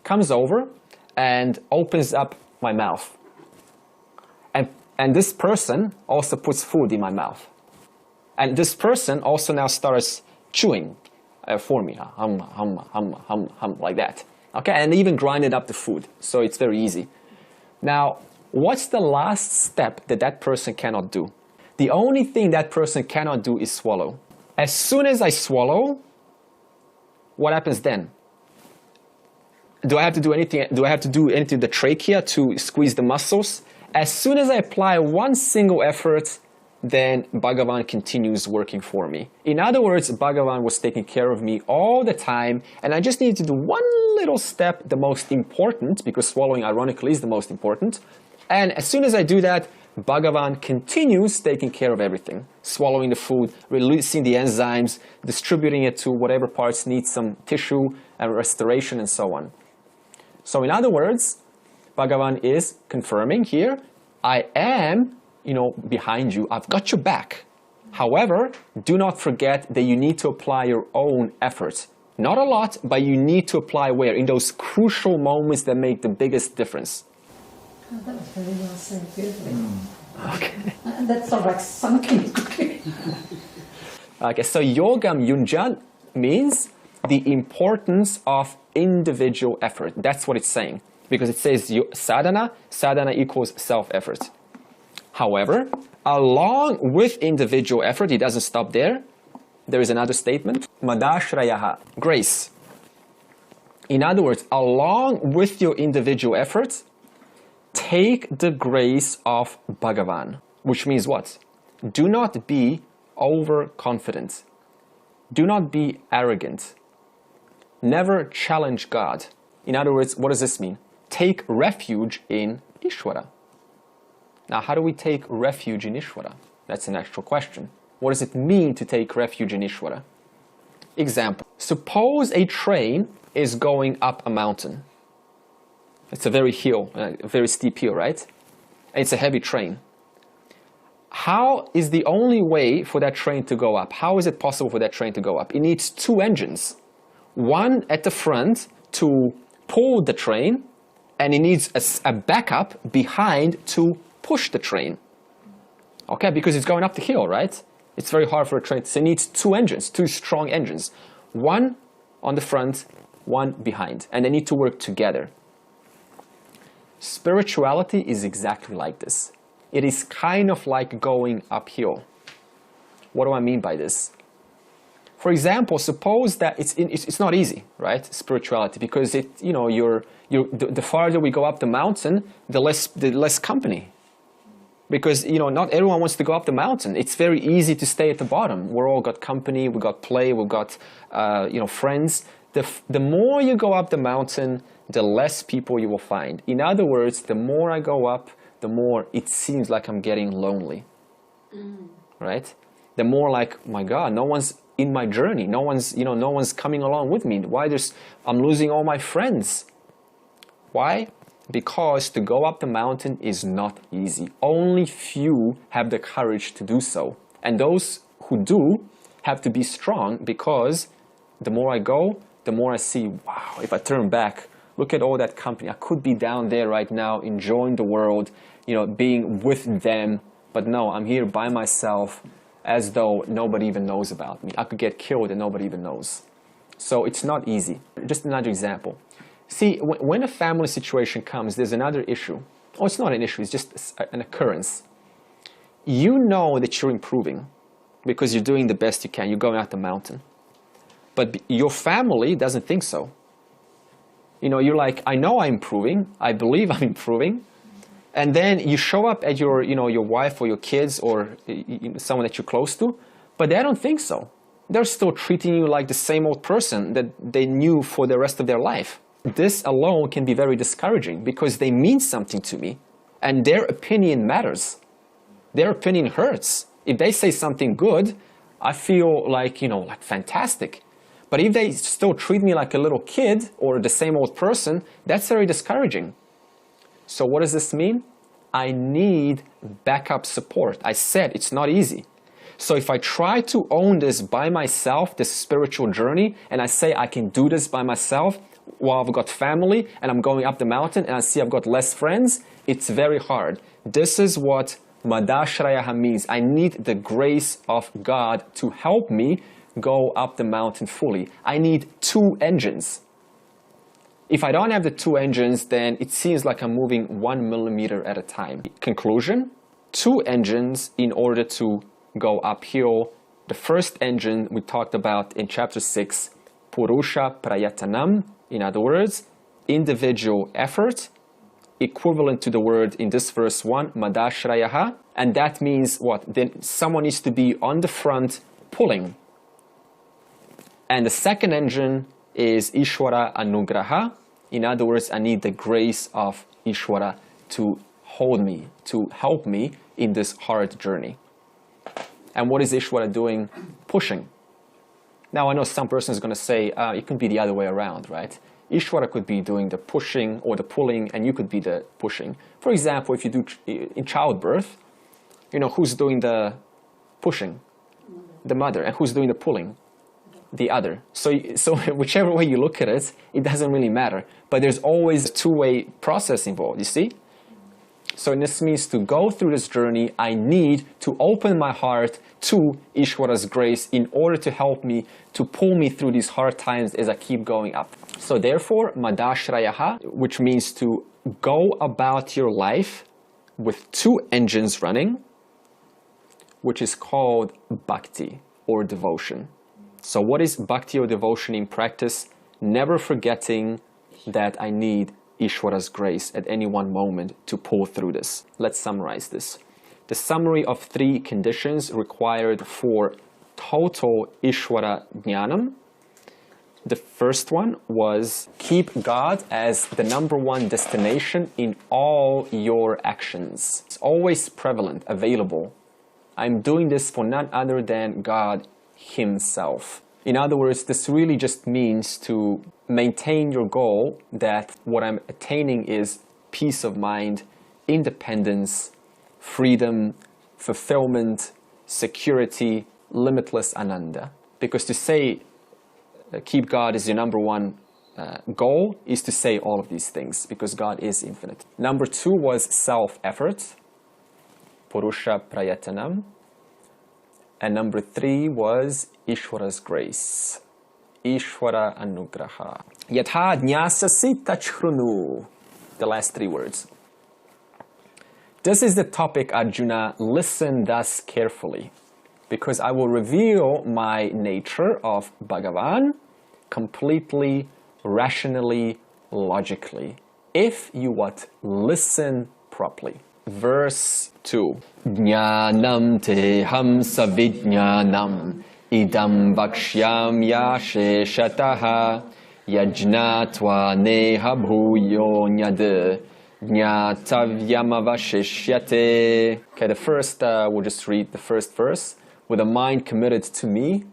comes over and opens up my mouth. And this person also puts food in my mouth. And this person also now starts chewing for me, hum, hum, hum, hum, hum, like that. Okay, and even grinded up the food, so it's very easy. Now, what's the last step that person cannot do? The only thing that person cannot do is swallow. As soon as I swallow, what happens then? Do I have to do anything? Do I have to do anything to the trachea to squeeze the muscles? As soon as I apply one single effort, then Bhagavan continues working for me. In other words, Bhagavan was taking care of me all the time, and I just needed to do one little step, the most important, because swallowing ironically is the most important. And as soon as I do that, Bhagavan continues taking care of everything. Swallowing the food, releasing the enzymes, distributing it to whatever parts need some tissue and restoration and so on. So in other words, Bhagavan is confirming here, I am behind you, I've got your back. However, do not forget that you need to apply your own efforts Not a lot, but you need to apply where? In those crucial moments that make the biggest difference. Oh, that was very well said, beautifully. Okay. That's sort of like sunk in. Okay, so yogam yunja means the importance of individual effort. That's what it's saying. Because it says sadhana equals self-effort. However, along with individual effort, it doesn't stop there. There is another statement, madashrayaha, grace. In other words, along with your individual efforts, take the grace of Bhagavan, which means what? Do not be overconfident. Do not be arrogant. Never challenge God. In other words, what does this mean? Take refuge in Ishvara. Now, how do we take refuge in Ishvara? That's an actual question. What does it mean to take refuge in Ishvara? Example. Suppose a train is going up a mountain. It's a very steep hill, right? It's a heavy train. How is the only way for that train to go up? How is it possible for that train to go up? It needs two engines. One at the front to pull the train, and it needs a backup behind to push the train. Okay, because it's going up the hill, right? It's very hard for a train. So it needs two engines, two strong engines. One on the front, one behind. And they need to work together. Spirituality is exactly like this. It is kind of like going uphill. What do I mean by this? For example, suppose that it's not easy, right? Spirituality, because the farther we go up the mountain, the less company. Because not everyone wants to go up the mountain. It's very easy to stay at the bottom. We're all got company, we got play, we got friends. The more you go up the mountain, the less people you will find. In other words, the more I go up, the more it seems like I'm getting lonely. Right? The more like, my God, no one's in my journey. No one's coming along with me. I'm losing all my friends. Why? Because to go up the mountain is not easy. Only few have the courage to do so. And those who do have to be strong, because the more I go, the more I see, wow, if I turn back, look at all that company. I could be down there right now, enjoying the world, being with them. But no, I'm here by myself, as though nobody even knows about me. I could get killed and nobody even knows. So it's not easy. Just another example. See, when a family situation comes, there's another issue. Oh, it's not an issue, it's just an occurrence. You know that you're improving because you're doing the best you can. You're going out the mountain. But your family doesn't think so. You're like, I know I'm improving. I believe I'm improving. And then you show up at your wife or your kids or someone that you're close to, but they don't think so. They're still treating you like the same old person that they knew for the rest of their life. This alone can be very discouraging because they mean something to me and their opinion matters. Their opinion hurts. If they say something good, I feel like fantastic. But if they still treat me like a little kid or the same old person, that's very discouraging. So what does this mean? I need backup support. I said it's not easy. So if I try to own this by myself, this spiritual journey, and I say I can do this by myself while I've got family and I'm going up the mountain and I see I've got less friends, it's very hard. This is what madashrayaha means. I need the grace of God to help me go up the mountain fully. I need two engines. If I don't have the two engines, then it seems like I'm moving 1 millimeter at a time. Conclusion, two engines in order to go uphill. The first engine we talked about in chapter 6, Purusha Prayatanam, in other words, individual effort, equivalent to the word in this verse 1, Madashrayaha, and that means what? Then someone needs to be on the front pulling. And the second engine is Ishvara Anugraha. In other words, I need the grace of Ishvara to hold me, to help me in this hard journey. And what is Ishvara doing? Pushing. Now, I know some person is going to say, it could be the other way around, right? Ishvara could be doing the pushing or the pulling, and you could be the pushing. For example, if you do in childbirth, who's doing the pushing? The mother. And who's doing the pulling? the other. So whichever way you look at it, it doesn't really matter. But there's always a two-way process involved, you see? So this means to go through this journey, I need to open my heart to Ishvara's grace in order to help me, to pull me through these hard times as I keep going up. So therefore, madashrayaha, which means to go about your life with two engines running, which is called bhakti or devotion. So what is bhakti or devotion in practice? Never forgetting that I need Ishvara's grace at any one moment to pull through this. Let's summarize this. The summary of 3 conditions required for total Ishvara Jnanam. The first one was keep God as the #1 destination in all your actions. It's always prevalent, available. I'm doing this for none other than God Himself. In other words, this really just means to maintain your goal that what I'm attaining is peace of mind, independence, freedom, fulfillment, security, limitless ananda. Because to say keep God as your #1 goal is to say all of these things, because God is infinite. Number 2 was self-effort, purusha prayatanam. And number 3 was Ishvara's grace, Ishvara anugraha. Yatha jnasasi tachrunu, the last 3 words. This is the topic, Arjuna. Listen thus carefully, because I will reveal my nature of Bhagavan completely, rationally, logically, if you what? Listen properly. Verse 2. Jnanam te ham savijnanam idam vakshyam yasheshataha yajnatva neha bhuyo nyad jnatavyamavashishyate. Okay, the first, we'll just read the first verse. With a mind committed to me,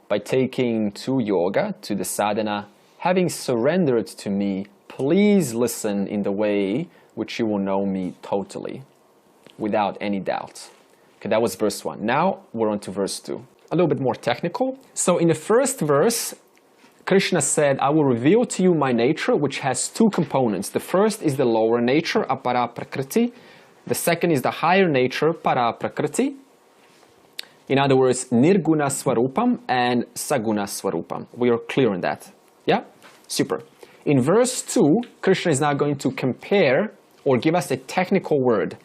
by taking to yoga, to the sadhana, having surrendered to me, please listen in the way which you will know me totally, without any doubt. Okay, that was verse 1. Now we're on to verse 2. A little bit more technical. So in the first verse, Krishna said, I will reveal to you my nature, which has 2 components. The first is the lower nature, apara prakriti. The second is the higher nature, para prakriti. In other words, nirguna swarupam and saguna swarupam. We are clear on that. Yeah? Super. In verse 2, Krishna is now going to compare or give us a technical word.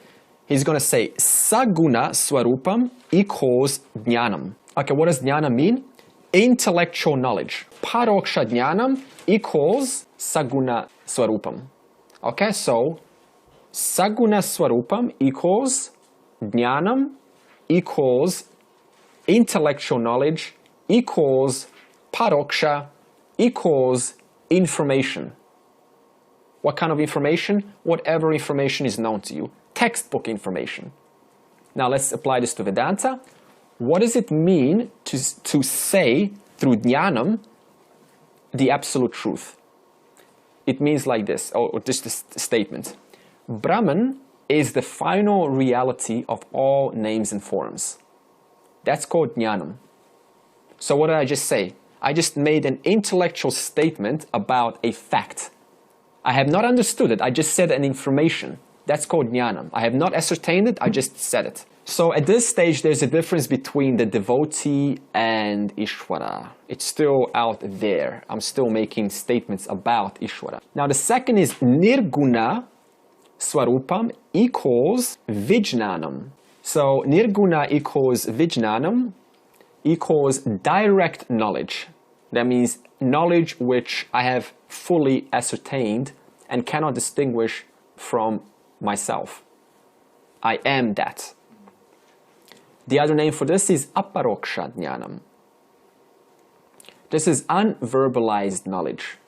He's going to say, saguna swarupam equals jnanam. Okay, what does jnana mean? Intellectual knowledge. Paroksha jnanam equals saguna swarupam. Okay, so saguna swarupam equals jnanam equals intellectual knowledge equals paroksha equals information. What kind of information? Whatever information is known to you. Textbook information. Now let's apply this to Vedanta. What does it mean to say through jnanam the absolute truth? It means like this, or just this statement. Brahman is the final reality of all names and forms. That's called jnanam. So what did I just say? I just made an intellectual statement about a fact. I have not understood it, I just said an information. That's called jnanam. I have not ascertained it, I just said it. So at this stage, there's a difference between the devotee and Ishvara. It's still out there. I'm still making statements about Ishvara. Now the second is nirguna swarupam equals vijnanam. So nirguna equals vijnanam equals direct knowledge. That means knowledge which I have fully ascertained and cannot distinguish from myself. I am that. The other name for this is aparoksha jnanam. This is unverbalized knowledge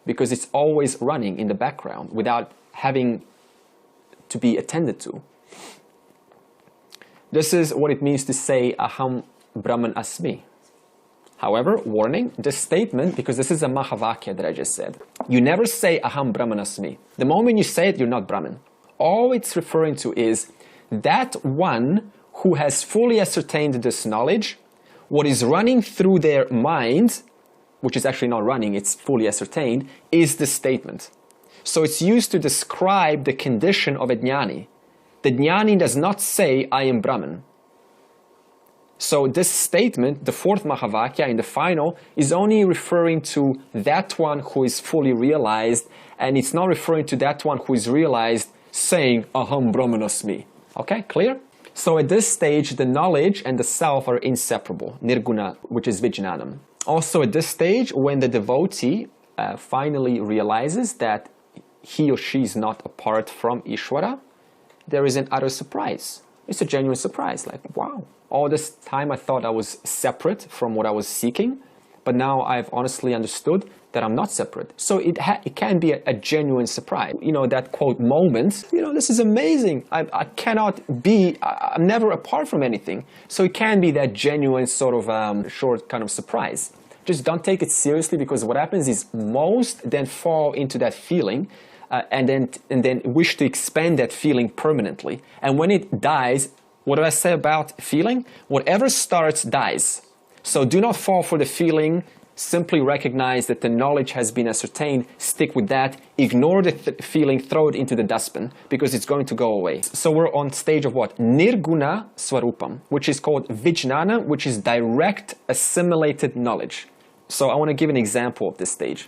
because it's always running in the background without having to be attended to. This is what it means to say aham brahman asmi. However, warning, this statement, because this is a mahavakya that I just said, you never say aham brahman asmi. The moment you say it, you're not Brahman. All it's referring to is that one who has fully ascertained this knowledge what is running through their mind, which is actually not running, it's fully ascertained, is the statement. So it's used to describe the condition of a jnani. The jnani does not say, I am Brahman. So this statement, the fourth Mahavakya in the final, is only referring to that one who is fully realized, and it's not referring to that one who is realized saying, Aham Brahmanasmi. Okay, clear? So at this stage, the knowledge and the self are inseparable, nirguna, which is vijnanam. Also at this stage, when the devotee finally realizes that he or she is not apart from Ishvara, there is an utter surprise. It's a genuine surprise, like, wow, all this time I thought I was separate from what I was seeking, but now I've honestly understood that I'm not separate. So it can be a genuine surprise. You know, that quote, moment, you know, this is amazing. I cannot be, I'm never apart from anything. So it can be that genuine sort of short kind of surprise. Just don't take it seriously, because what happens is most then fall into that feeling and then wish to expand that feeling permanently. And when it dies, what do I say about feeling? Whatever starts dies. So do not fall for the feeling. Simply recognize that the knowledge has been ascertained, stick with that, ignore the feeling, throw it into the dustbin, because it's going to go away. So we're on stage of what? Nirguna Swarupam, which is called Vijnana, which is direct assimilated knowledge. So I want to give an example of this stage.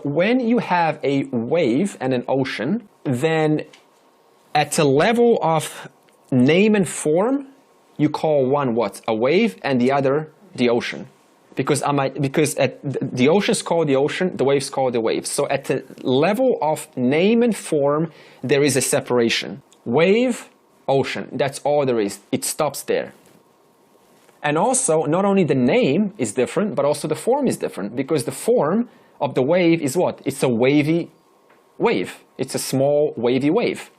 When you have a wave and an ocean, then at a level of name and form, you call one what? A wave, and the other the ocean. Because the ocean is called the ocean, the wave is called the wave. So at the level of name and form, there is a separation. Wave, ocean, that's all there is. It stops there. And also, not only the name is different, but also the form is different. Because the form of the wave is what? It's a wavy wave. It's a small wavy wave.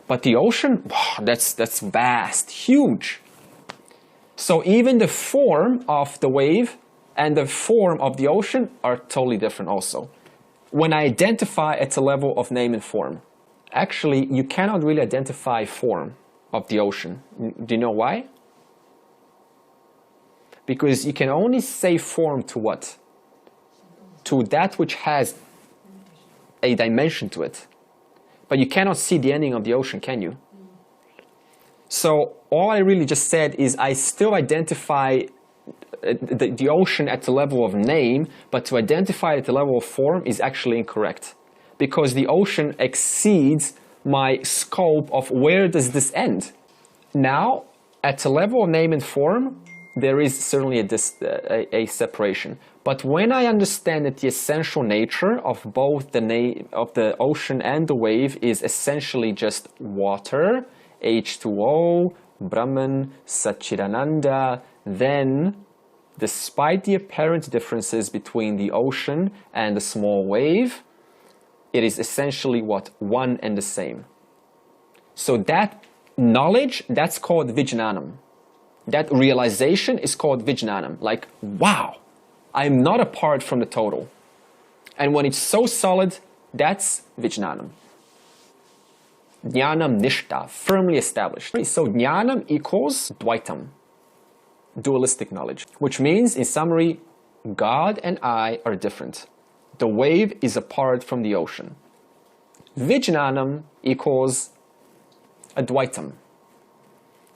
But the ocean, wow, that's vast, huge. So even the form of the wave and the form of the ocean are totally different also. When I identify at the level of name and form, actually you cannot really identify form of the ocean. Do you know why? Because you can only say form to what? To that which has a dimension to it. But you cannot see the ending of the ocean, can you? So all I really just said is I still identify the ocean at the level of name, but to identify at the level of form is actually incorrect. Because the ocean exceeds my scope of where does this end. Now, at the level of name and form, there is certainly a separation. But when I understand that the essential nature of both the ocean and the wave is essentially just water, H2O, Brahman, Satchidananda, then, despite the apparent differences between the ocean and the small wave, it is essentially what? One and the same. So that knowledge, that's called Vijnanam. That realization is called Vijnanam. Like, wow, I'm not apart from the total. And when it's so solid, that's Vijnanam. Jnanam Nishta, firmly established. So Jnanam equals Dvaitam, dualistic knowledge. Which means, in summary, God and I are different. The wave is apart from the ocean. Vijnanam equals Advaitam.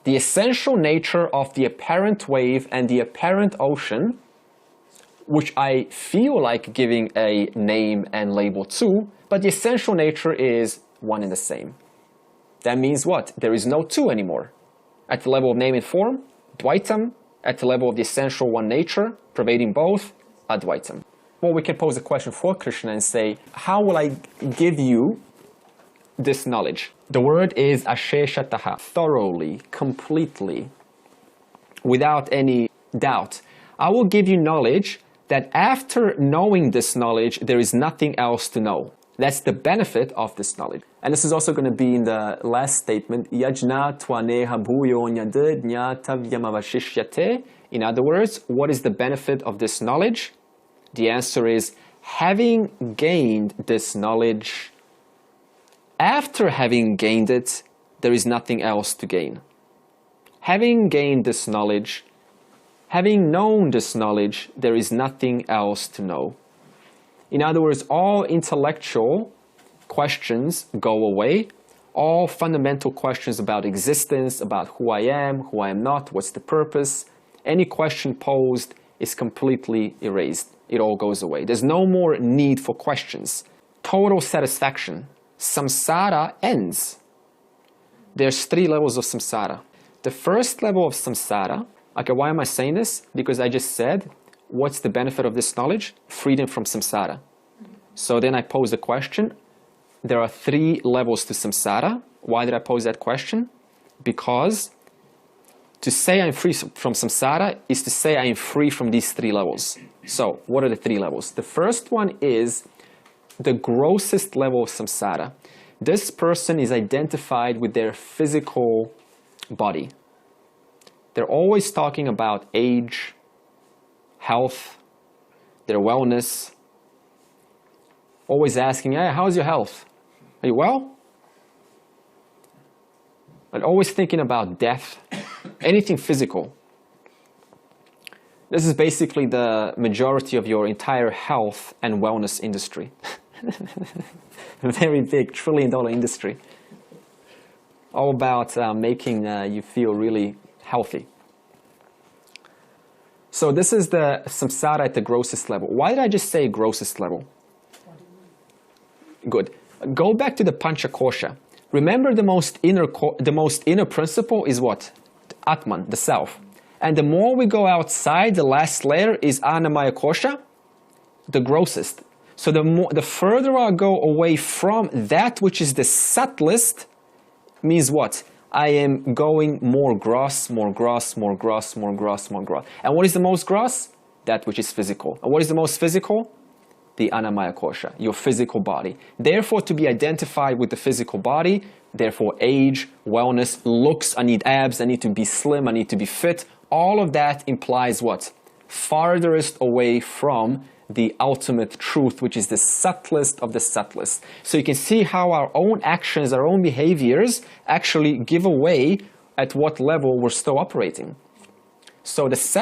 The essential nature of the apparent wave and the apparent ocean, which I feel like giving a name and label to, but the essential nature is one and the same. That means what? There is no two anymore. At the level of name and form, Dvaitam. At the level of the essential one nature, pervading both, Advaitam. Well, we can pose a question for Krishna and say, how will I give you this knowledge? The word is asheshataha, thoroughly, completely, without any doubt. I will give you knowledge that after knowing this knowledge, there is nothing else to know. That's the benefit of this knowledge. And this is also going to be in the last statement, yajna tvaneha bhuyo nyad jnatavyamavashishyate. In other words, what is the benefit of this knowledge? The answer is, having gained this knowledge, after having gained it, there is nothing else to gain. Having gained this knowledge, Having known this knowledge, there is nothing else to know. In other words, all intellectual questions go away. All fundamental questions about existence, about who I am not, what's the purpose, any question posed is completely erased. It all goes away. There's no more need for questions. Total satisfaction. Samsara ends. There's 3 levels of samsara. The first level of samsara, okay, why am I saying this? Because I just said, what's the benefit of this knowledge? Freedom from samsara. So then I pose the question, there are 3 levels to samsara. Why did I pose that question? Because to say I'm free from samsara is to say I'm free from these 3 levels. So what are the 3 levels? The first one is the grossest level of samsara. This person is identified with their physical body. They're always talking about age, health, their wellness. Always asking, hey, how's your health? Are you well? And always thinking about death, anything physical. This is basically the majority of your entire health and wellness industry. Very big, $1 trillion industry. All about making you feel really healthy. So this is the samsara at the grossest level. Why did I just say grossest level? Good. Go back to the panchakosha. Remember the most inner principle is what? Atman, the self. And the more we go outside, the last layer is Annamaya kosha, the grossest. So the further I go away from that which is the subtlest, means what? I am going more gross, more gross, more gross, more gross, more gross. And what is the most gross? That which is physical. And what is the most physical? The Annamaya kosha, your physical body. Therefore, to be identified with the physical body, therefore age, wellness, looks, I need abs, I need to be slim, I need to be fit. All of that implies what? Farthest away from the ultimate truth, which is the subtlest of the subtlest. So you can see how our own actions, our own behaviors actually give away at what level we're still operating. So that's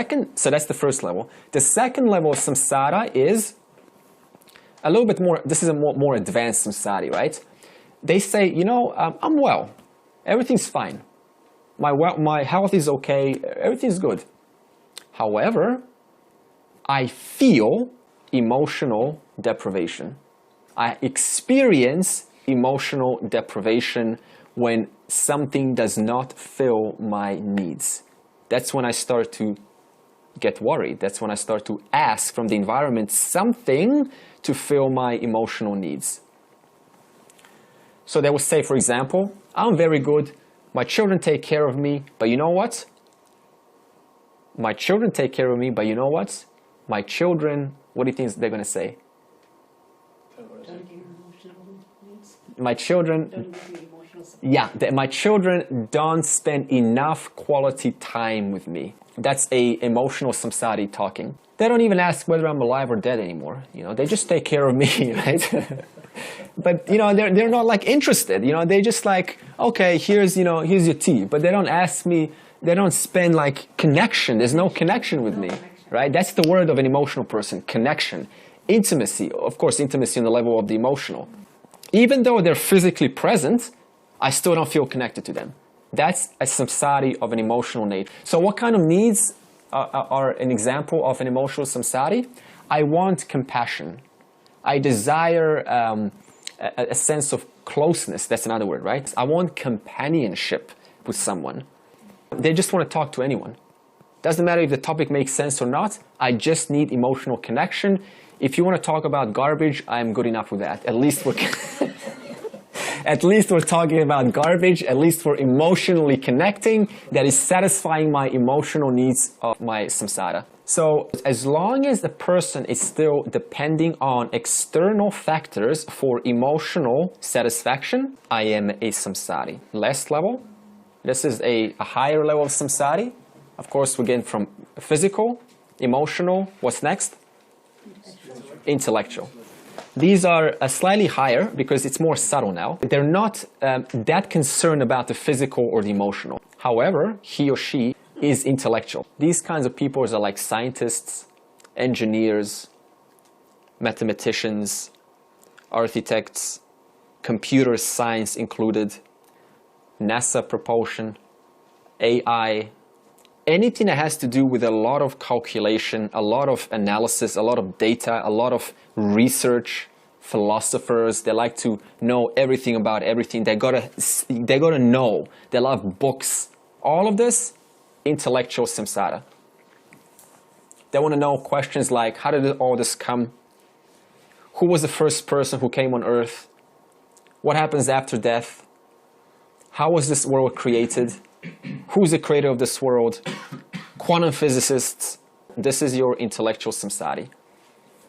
the first level. The second level of samsara is a little bit more, this is a more advanced samsara, right? They say, you know, I'm well. Everything's fine. My health is okay. Everything's good. However, I feel emotional deprivation. I experience emotional deprivation when something does not fill my needs. That's when I start to get worried. That's when I start to ask from the environment something to fill my emotional needs. So they will say, for example, I'm very good. My children take care of me, but you know what? My children take care of me, but you know what? My children, what do you think they're going to say? My children, my children don't spend enough quality time with me. That's a emotional samsari talking. They don't even ask whether I'm alive or dead anymore. You know, they just take care of me, right? But you know, they're not like interested. You know, they just like, okay, here's your tea. But they don't ask me. They don't spend like connection. There's no connection with me, right? That's the word of an emotional person: connection, intimacy. Of course, intimacy on the level of the emotional. Even though they're physically present, I still don't feel connected to them. That's a samsari of an emotional nature. So what kind of needs are an example of an emotional samsari? I want compassion. I desire a sense of closeness. That's another word, right? I want companionship with someone. They just want to talk to anyone. Doesn't matter if the topic makes sense or not. I just need emotional connection. If you want to talk about garbage, I'm good enough with that. At least we're at least we're talking about garbage. At least we're emotionally connecting. That is satisfying my emotional needs of my samsara. So as long as the person is still depending on external factors for emotional satisfaction, I am a samsari. Last level, this is a higher level of samsari. Of course, we're getting from physical, emotional, what's next? Intellectual. These are slightly higher because it's more subtle now. They're not that concerned about the physical or the emotional. However, he or she is intellectual. These kinds of people are like scientists, engineers, mathematicians, architects, computer science included, NASA propulsion, AI, anything that has to do with a lot of calculation, a lot of analysis, a lot of data, a lot of research. Philosophers, they like to know everything about everything. They gotta know. They love books. All of this, intellectual samsara. They want to know questions like, how did all this come? Who was the first person who came on earth? What happens after death? How was this world created? Who's the creator of this world? Quantum physicists. This is your intellectual samsari.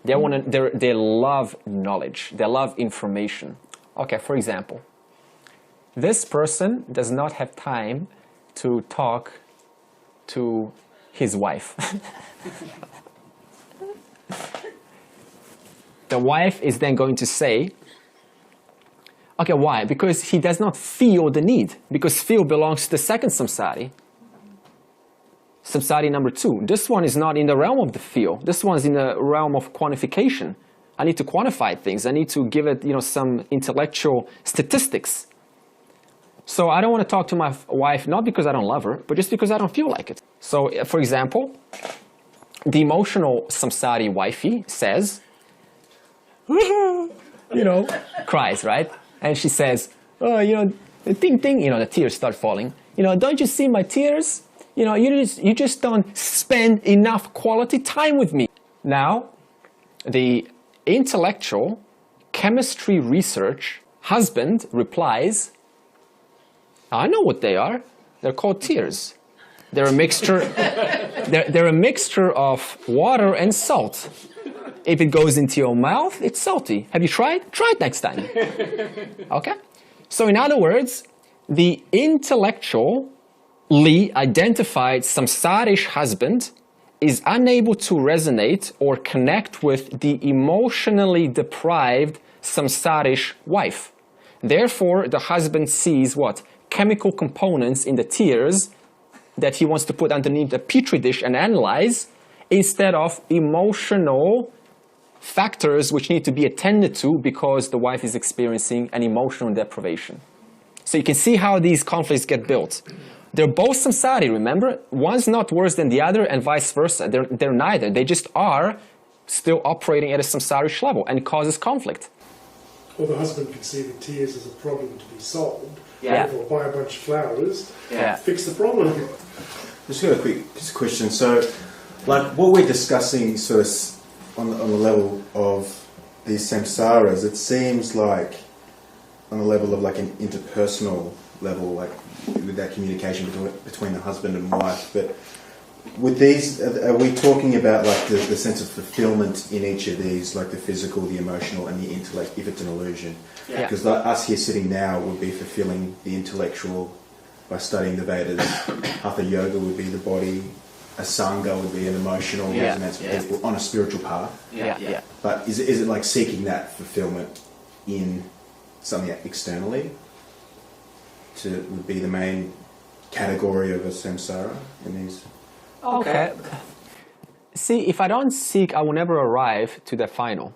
They love knowledge. They love information. Okay, for example, this person does not have time to talk to his wife. The wife is then going to say, okay, why? Because he does not feel the need. Because feel belongs to the second samsari. Samsari number 2. This one is not in the realm of the feel. This one's in the realm of quantification. I need to quantify things. I need to give it, some intellectual statistics. So I don't want to talk to my wife, not because I don't love her, but just because I don't feel like it. So, for example, the emotional samsari wifey says, cries, right? And she says, ting, ting, the tears start falling. Don't you see my tears? You just don't spend enough quality time with me. Now, the intellectual chemistry research husband replies, I know what they are. They're called tears. They're a mixture. they're a mixture of water and salt. If it goes into your mouth, it's salty. Have you tried? Try it next time. Okay? So in other words, the intellectually identified samsarish husband is unable to resonate or connect with the emotionally deprived samsarish wife. Therefore, the husband sees what? Chemical components in the tears that he wants to put underneath the petri dish and analyze, instead of emotional factors which need to be attended to because the wife is experiencing an emotional deprivation. So you can see how these conflicts get built. They're both samsari, remember? One's not worse than the other and vice versa. They're neither. They just are still operating at a samsarish level, and it causes conflict. Or the husband can see the tears as a problem to be solved. Yeah. Therefore, buy a bunch of flowers, Yeah. fix the problem. Just got a quick question. So, like what we're discussing, sort of on the level of these samsaras, it seems like on the level of like an interpersonal level, like with that communication between the husband and wife. But with these, are we talking about like the sense of fulfillment in each of these, like the physical, the emotional, and the intellect, if it's an illusion? Yeah. Because like us here sitting now would be fulfilling the intellectual by studying the Vedas. Hatha yoga would be the body. Asanga would be an emotional resonance for people on a spiritual path. Yeah. But is it like seeking that fulfillment in something externally would be the main category of a samsara in these? Okay. See, if I don't seek, I will never arrive to the final.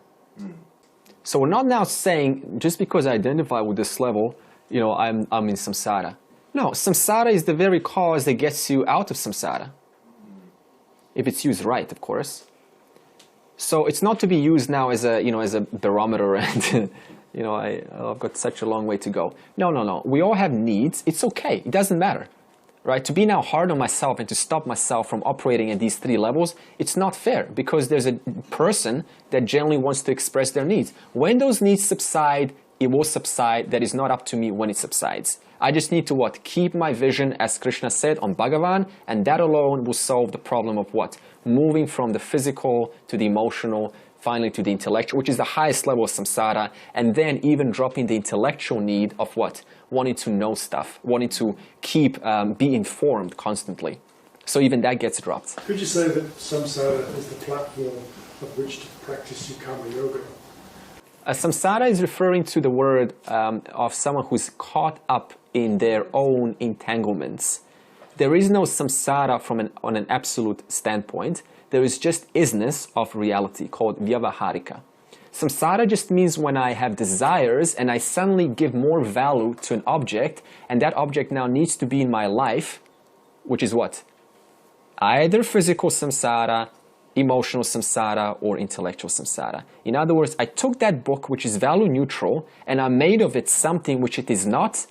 So we're not now saying, just because I identify with this level, I'm in samsara. No, samsara is the very cause that gets you out of samsara. If it's used right, of course. So it's not to be used now as a barometer and I've got such a long way to go. No. We all have needs. It's okay. It doesn't matter. Right? To be now hard on myself and to stop myself from operating at these 3 levels, it's not fair, because there's a person that generally wants to express their needs. When those needs subside, it will subside. That is not up to me when it subsides. I just need to keep my vision, as Krishna said, on Bhagavan, and that alone will solve the problem of moving from the physical to the emotional, finally to the intellectual, which is the highest level of samsara, and then even dropping the intellectual need of wanting to know stuff, wanting to be informed constantly. So even that gets dropped. Could you say that samsara is the platform of which to practice karma yoga? Samsara is referring to the word of someone who's caught up in their own entanglements. there is no samsara on an absolute standpoint. There is just isness of reality called vyavaharika. Samsara just means when I have desires and I suddenly give more value to an object, and that object now needs to be in my life, which is what? Either physical samsara, emotional samsara, or intellectual samsara. In other words, I took that book, which is value neutral, and I made of it something which it is not.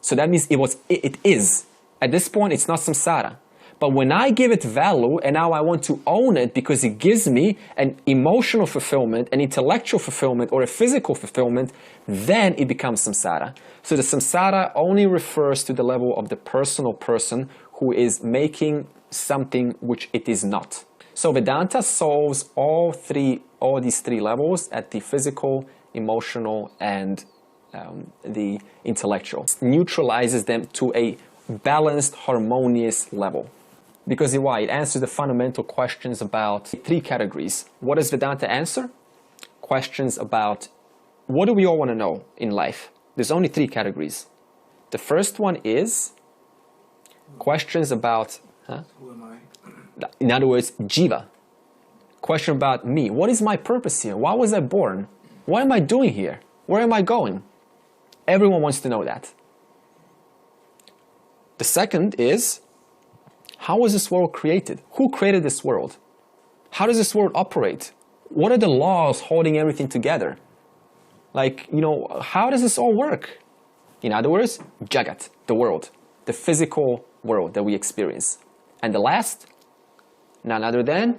So that means it is. At this point, it's not samsara. But when I give it value, and now I want to own it because it gives me an emotional fulfillment, an intellectual fulfillment, or a physical fulfillment, then it becomes samsara. So the samsara only refers to the level of the personal person who is making something which it is not. So Vedanta solves all these three levels at the physical, emotional, and the intellectual. It neutralizes them to a balanced, harmonious level. Because why? It answers the fundamental questions about three categories. What does Vedanta answer? Questions about what do we all want to know in life? There's only three categories. The first one is questions about, Who am I? in other words, jiva. Question about me. What is my purpose here? Why was I born? What am I doing here? Where am I going? Everyone wants to know that. The second is, how was this world created? Who created this world? How does this world operate? What are the laws holding everything together? Like, how does this all work? In other words, jagat, the world, the physical world that we experience. And the last, none other than,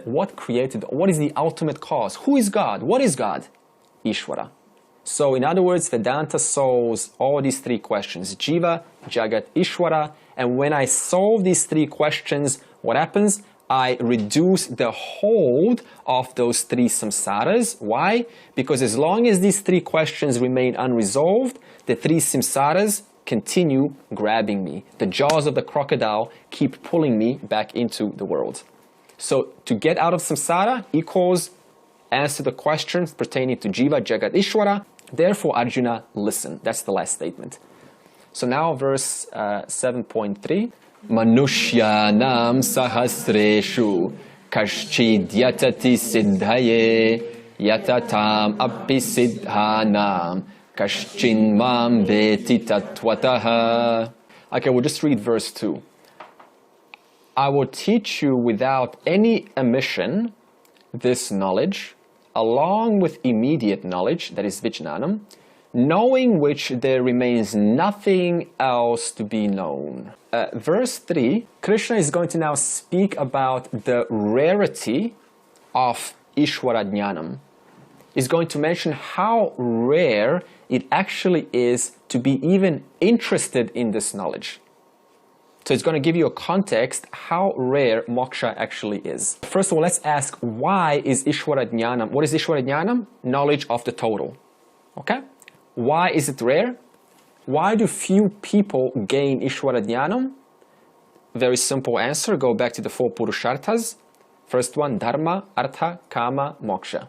what created, what is the ultimate cause? Who is God? What is God? Ishvara. So in other words, Vedanta solves all these three questions, Jiva, Jagat, Ishvara, and when I solve these three questions, what happens? I reduce the hold of those three samsaras. Why? Because as long as these three questions remain unresolved, the three samsaras continue grabbing me. The jaws of the crocodile keep pulling me back into the world. So to get out of samsara equals answer the questions pertaining to Jiva, Jagat, Ishvara. Therefore, Arjuna, listen. That's the last statement. So now verse 7.3. Manushyanam sahasreshu kashchid yatati siddhaye yatatam api siddhanam kashchin mam veti tattvataha. Okay, we'll just read verse 2. I will teach you without any omission this knowledge, along with immediate knowledge, that is vijnanam, knowing which there remains nothing else to be known. Verse 3, Krishna is going to now speak about the rarity of Ishvara Jnanam. He's going to mention how rare it actually is to be even interested in this knowledge. So it's going to give you a context how rare moksha actually is. First of all, let's ask, why is Ishvara Jnanam? What is Ishvara Jnanam? Knowledge of the total. Okay? Why is it rare? Why do few people gain Ishvara Jnanam? Very simple answer. Go back to the four Purusharthas. First one, Dharma, Artha, Kama, Moksha.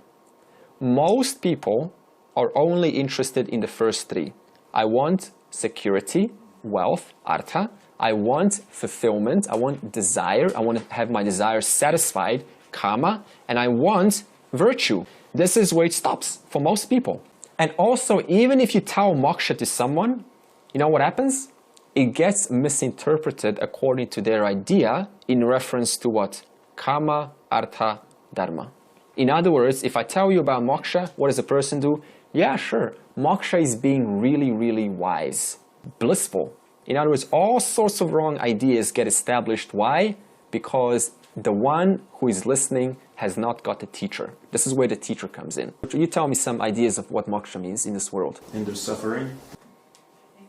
Most people are only interested in the first three. I want security, wealth, Artha. I want fulfillment. I want desire. I want to have my desires satisfied, Kama. And I want virtue. This is where it stops for most people. And also, even if you tell moksha to someone, you know what happens? It gets misinterpreted according to their idea in reference to what? Kama, Artha, Dharma. In other words, if I tell you about moksha, what does a person do? Yeah, sure. Moksha is being really, really wise, blissful. In other words, all sorts of wrong ideas get established. Why? Because the one who is listening has not got a teacher. This is where the teacher comes in. You tell me some ideas of what moksha means in this world. End of suffering.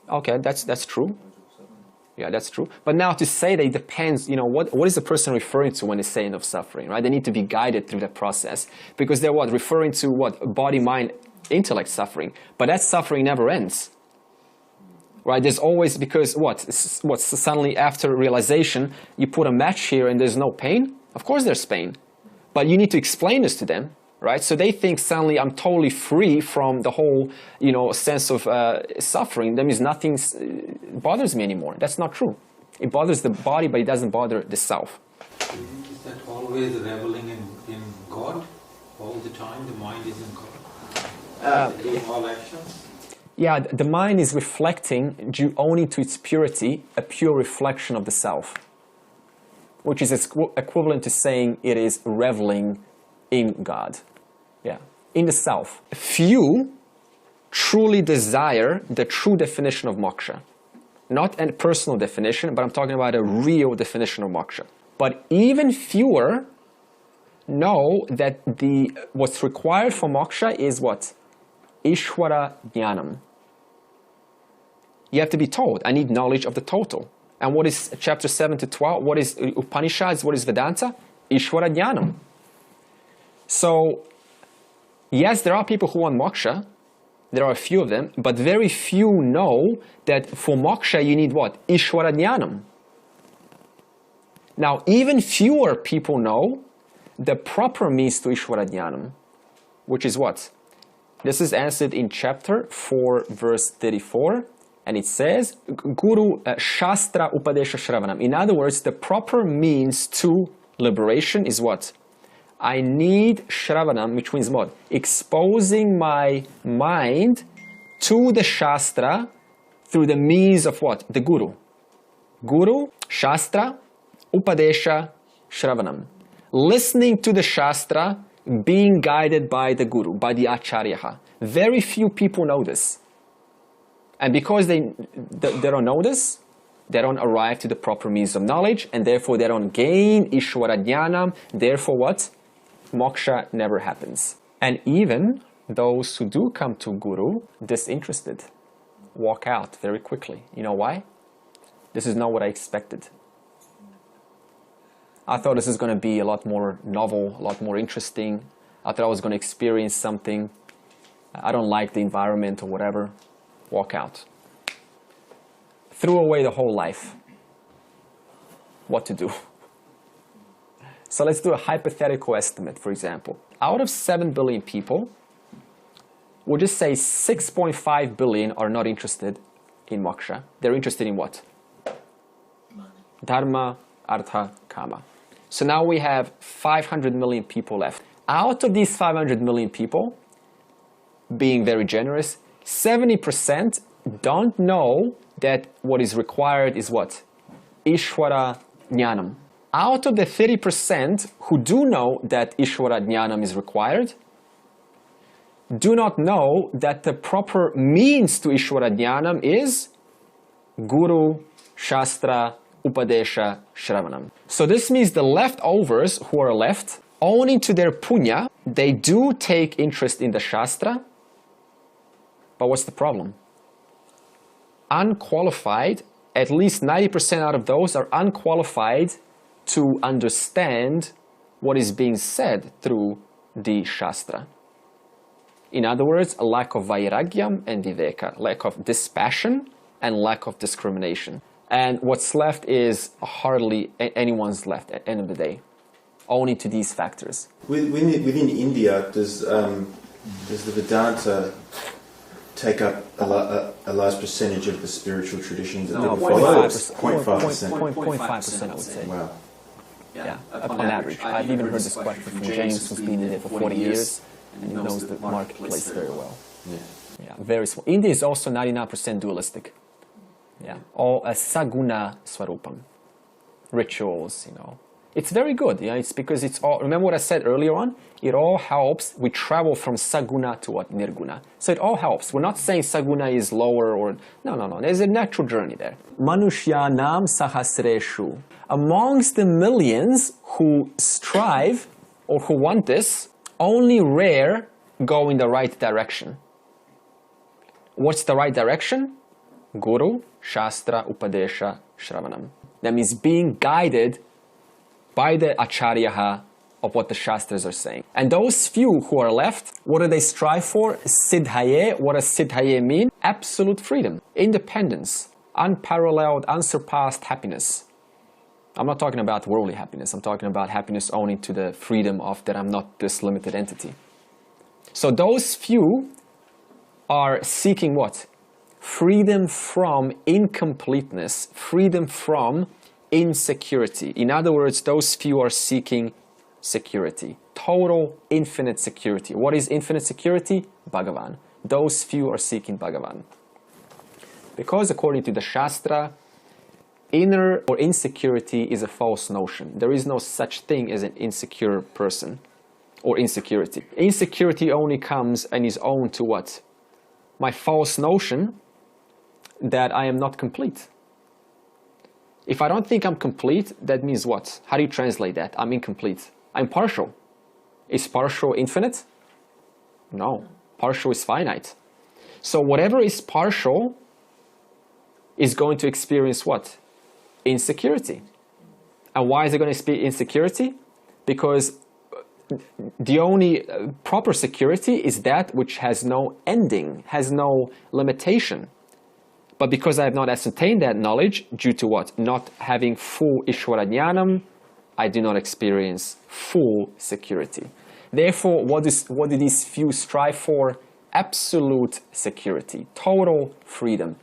Okay, that's true. Yeah, that's true. But now to say that it depends, what is the person referring to when they say end of suffering, right? They need to be guided through that process. Because they're what? Referring to what? Body, mind, intellect suffering. But that suffering never ends. Right, there's always, because suddenly after realization, you put a match here and there's no pain? Of course there's pain. But you need to explain this to them, right? So they think suddenly I'm totally free from the whole, sense of suffering. That means nothing bothers me anymore. That's not true. It bothers the body, but it doesn't bother the self. Is that always reveling in God? All the time the mind is in God? Doing all actions? Yeah, the mind is reflecting, due only to its purity, a pure reflection of the self, which is equivalent to saying it is reveling in God. Yeah, in the self. Few truly desire the true definition of moksha. Not a personal definition, but I'm talking about a real definition of moksha. But even fewer know that what's required for moksha is what? Ishvara Jnanam. You have to be told, I need knowledge of the total. And what is chapter 7 to 12? What is Upanishads? What is Vedanta? Ishvara Jnanam. So, yes, there are people who want moksha. There are a few of them, but very few know that for moksha you need what? Ishvara Jnanam. Now, even fewer people know the proper means to Ishvara Jnanam, which is what? This is answered in chapter 4, verse 34, and it says, Guru Shastra Upadesha Shravanam. In other words, the proper means to liberation is what? I need Shravanam, which means what? Exposing my mind to the Shastra through the means of what? The Guru. Guru, Shastra, Upadesha, Shravanam. Listening to the Shastra, being guided by the Guru, by the Acharya. Very few people know this. And because they don't know this, they don't arrive to the proper means of knowledge, and therefore they don't gain Ishvara Jnanam. Therefore what? Moksha never happens. And even those who do come to Guru disinterested walk out very quickly. You know why? This is not what I expected. I thought this is going to be a lot more novel, a lot more interesting. I thought I was going to experience something. I don't like the environment or whatever. Walk out. Threw away the whole life. What to do? So let's do a hypothetical estimate, for example. Out of 7 billion people, we'll just say 6.5 billion are not interested in moksha. They're interested in what? Dharma, Artha, Kama. So now we have 500 million people left. Out of these 500 million people, being very generous, 70% don't know that what is required is what? Ishvara Jnanam. Out of the 30% who do know that Ishvara Jnanam is required, do not know that the proper means to Ishvara Jnanam is Guru, Shastra, Upadesha, Shravanam. So this means the leftovers who are left, owing to their punya, they do take interest in the Shastra, but what's the problem? Unqualified, at least 90% out of those are unqualified to understand what is being said through the Shastra. In other words, a lack of vairagyam and viveka, lack of dispassion and lack of discrimination. And what's left is hardly anyone's left at the end of the day, only to these factors. Within India, does the Vedanta take up a large percentage of the spiritual traditions that No, they follow? 0.5%. 0.5%, I would say. Wow. Yeah, on average. I've even heard this question from James, who's been in there for 40 years, and he knows the marketplace very well. Yeah, very small. India is also 99% dualistic. Yeah, all saguna swarupam, rituals, you know. It's very good, yeah. It's because it's all, remember what I said earlier on? It all helps. We travel from saguna to what? Nirguna. So it all helps. We're not saying saguna is lower or, no. There's a natural journey there. Manushyanam sahasreshu. Amongst the millions who strive or who want this, only rare go in the right direction. What's the right direction? Guru, Shastra, Upadesha, Shravanam. That means being guided by the Acharya of what the Shastras are saying. And those few who are left, what do they strive for? Siddhaye. What does Siddhaye mean? Absolute freedom, independence, unparalleled, unsurpassed happiness. I'm not talking about worldly happiness. I'm talking about happiness owing to the freedom of that I'm not this limited entity. So those few are seeking what? freedom from incompleteness, freedom from insecurity. In other words, those few are seeking security, total infinite security. What is infinite security? Bhagavan. Those few are seeking Bhagavan. Because according to the Shastra, inner or insecurity is a false notion. There is no such thing as an insecure person or insecurity. Insecurity only comes and is owned to what? My false notion that I am not complete. If I don't think I'm complete, that means what? How do you translate that? I'm incomplete. I'm partial. Is partial infinite? No. Partial is finite. So whatever is partial is going to experience what? Insecurity. And why is it going to experience insecurity? Because the only proper security is that which has no ending, has no limitation. But because I have not ascertained that knowledge, due to what? Not having full Ishvara Jnanam, I do not experience full security. Therefore, what do these few strive for? Absolute security, total freedom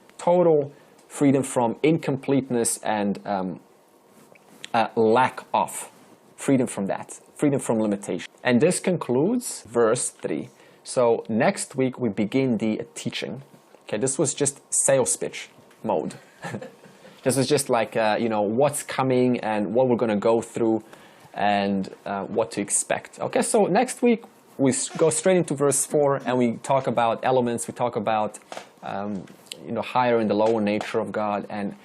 from incompleteness and lack of. Freedom from that, freedom from limitation. And this concludes verse 3. So next week we begin the teaching. Okay, this was just sales pitch mode. This is just like, what's coming and what we're going to go through and what to expect. Okay, so next week we go straight into verse 4 and we talk about elements, we talk about higher and the lower nature of God, and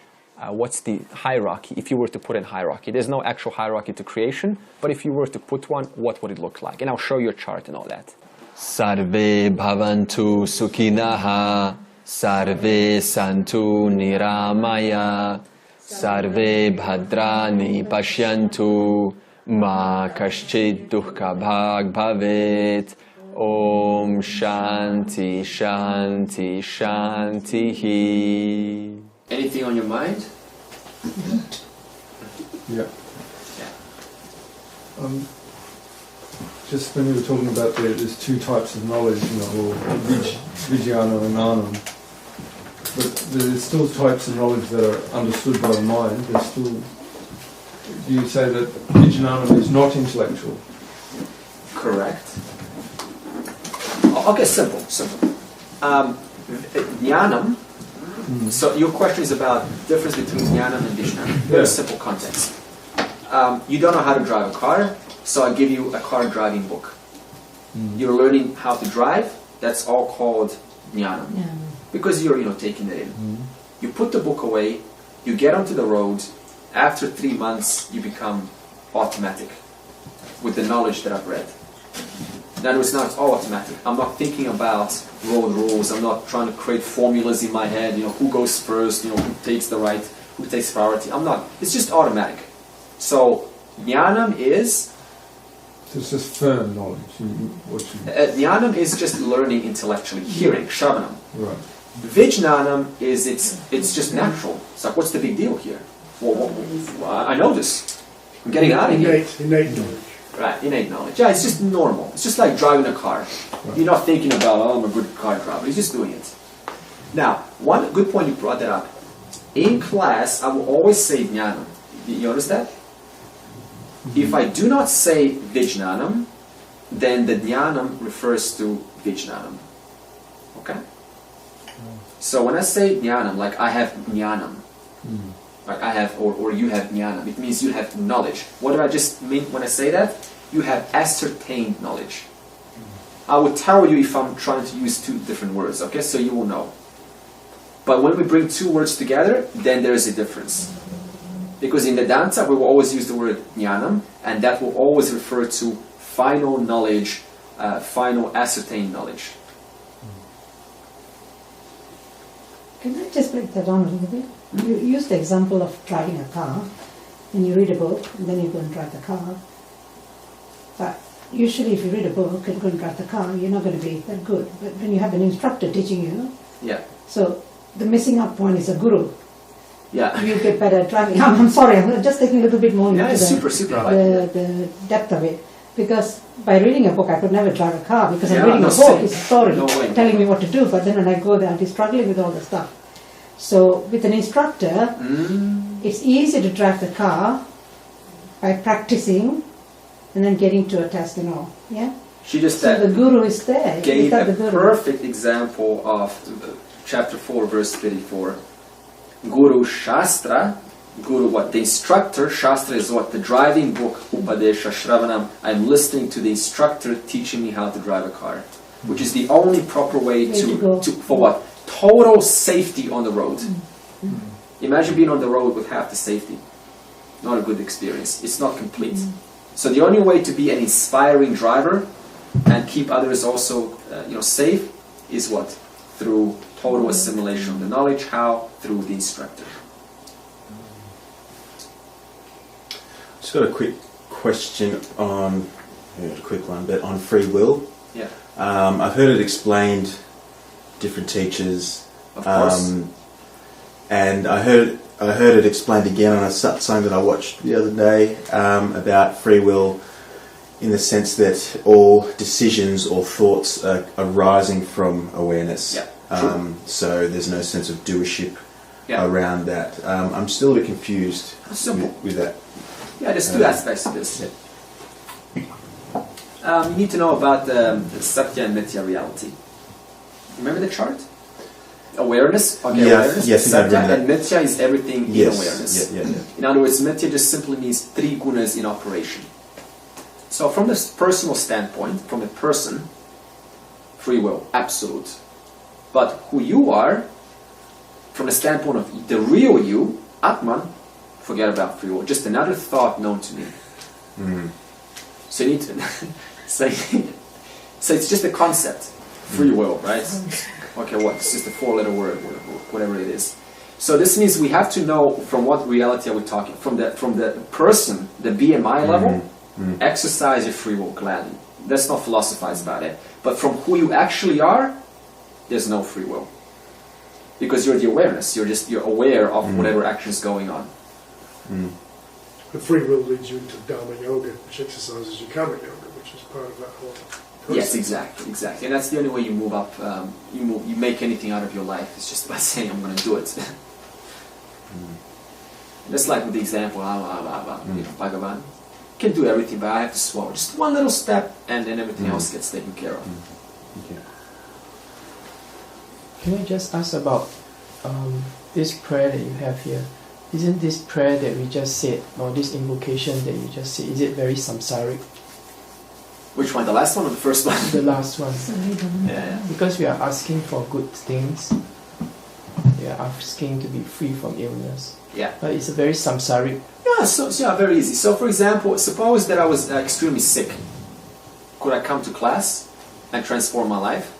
what's the hierarchy, if you were to put in hierarchy. There's no actual hierarchy to creation, but if you were to put one, what would it look like? And I'll show you a chart and all that. Sarve bhavantu sukhinaha, sarve santu niramaya, sarve bhadrani pashyantu, ma kaschid dukkha bhag bhavet. Om Shanti Shanti Shanti. Anything on your mind? Yeah. Just when you were talking about there's two types of knowledge, or Vijnana and Gnanam, but there's still types of knowledge that are understood by the mind. There's still. Do you say that Vijnana is not intellectual? Correct. Okay, simple. Jnanam. So your question is about the difference between Jnanam and Vijnana. Very simple context. You don't know how to drive a car, so I give you a car driving book. You're learning how to drive. That's all called Jnanam, because you're taking it in. You put the book away. You get onto the road. After 3 months, you become automatic with the knowledge that I've read. Now it's not all automatic. I'm not thinking about road rules. I'm not trying to create formulas in my head. Who goes first? Who takes the right? Who takes priority? I'm not. It's just automatic. So Jnanam is. So it's just firm knowledge. Jnanam is just learning intellectually, hearing, shravanam. Right. Vijnanam is it's just natural. It's like, what's the big deal here? Well, I know this. I'm getting out of here. Innate knowledge. Right, innate knowledge. Yeah, it's just normal. It's just like driving a car. Right. You're not thinking about, I'm a good car driver. You're just doing it. Now, one good point you brought that up. In class, I will always say Jnanam. You notice that? If I do not say Vijnanam, then the Jnanam refers to Vijnanam. Okay? So when I say Jnanam, like I have Jnanam, like I have, or you have Jnanam, it means you have knowledge. What do I just mean when I say that? You have ascertained knowledge. I will tell you if I'm trying to use two different words, okay? So you will know. But when we bring two words together, then there is a difference. Because in Vedanta, we will always use the word Jnanam, and that will always refer to final knowledge, final ascertained knowledge. Can I just break that down a little bit? You use the example of driving a car, and you read a book, and then you go and drive the car. But usually if you read a book and go and drive the car, you're not going to be that good. But when you have an instructor teaching you, so the missing out point is a guru. Yeah. You get better at driving. I'm sorry, I'm just taking a little bit more into super the depth of it. Because by reading a book, I could never drive a car because I'm Yeah, reading no a book. way. It's a story No way. telling me what to do. But then when I go there, I'll be struggling with all the stuff. So with an instructor, it's easy to drive the car by practicing and then getting to a test and all. Yeah. She just So the guru is there. gave Without a the guru. perfect example of chapter 4, verse 34. Guru Shastra, Guru what? The instructor, Shastra is what? The driving book, Upadesha Shravanam. I'm listening to the instructor teaching me how to drive a car. Which is the only proper way to for what? Total safety on the road. Imagine being on the road with half the safety. Not a good experience. It's not complete. So the only way to be an inspiring driver and keep others also safe is what? Through total assimilation of the knowledge. How? Through the instructor. Just got a quick question on, a quick one, but on free will. Yeah. I've heard it explained, different teachers. Of course. And I heard it explained again on a satsang that I watched the other day about free will, in the sense that all decisions or thoughts are arising from awareness. Yeah. So there's no sense of doership Yeah. around that. I'm still a bit confused with that. Yeah, there's two aspects to this. You need to know about the Satya and Mithya reality. Remember the chart? Awareness. Okay, Yeah, awareness. yes, Satya I've read and Mithya is everything in awareness. Yeah. In other words, Mithya just simply means three gunas in operation. So from this personal standpoint, from a person, free will, absolute. But who you are, from the standpoint of the real you, Atman, forget about free will. Just another thought known to me. So you need to so it's just a concept, free will, right? Okay, what? It's just a four-letter word, whatever it is. So this means we have to know from what reality are we talking. From the person, the BMI level, exercise your free will gladly. Let's not philosophize about it. But from who you actually are, there's no free will. Because you're the awareness. You're aware of whatever action is going on. The free will leads you into Dharma Yoga, which exercises your Karma Yoga, which is part of that whole process. Yes, exactly. And that's the only way you move up. You make anything out of your life. It's just by saying, I'm going to do it. Just like with the example, Bhagavan. Can do everything, but I have to swallow just one little step, and then everything else gets taken care of. Okay. Can I just ask about this prayer that you have here? Isn't this prayer that we just said, or this invocation that you just said, is it very samsaric? Which one? The last one or the first one? The last one. Yeah. Because we are asking for good things. We are asking to be free from illness. Yeah. But it's a very samsaric. Yeah, so very easy. So for example, suppose that I was extremely sick. Could I come to class and transform my life?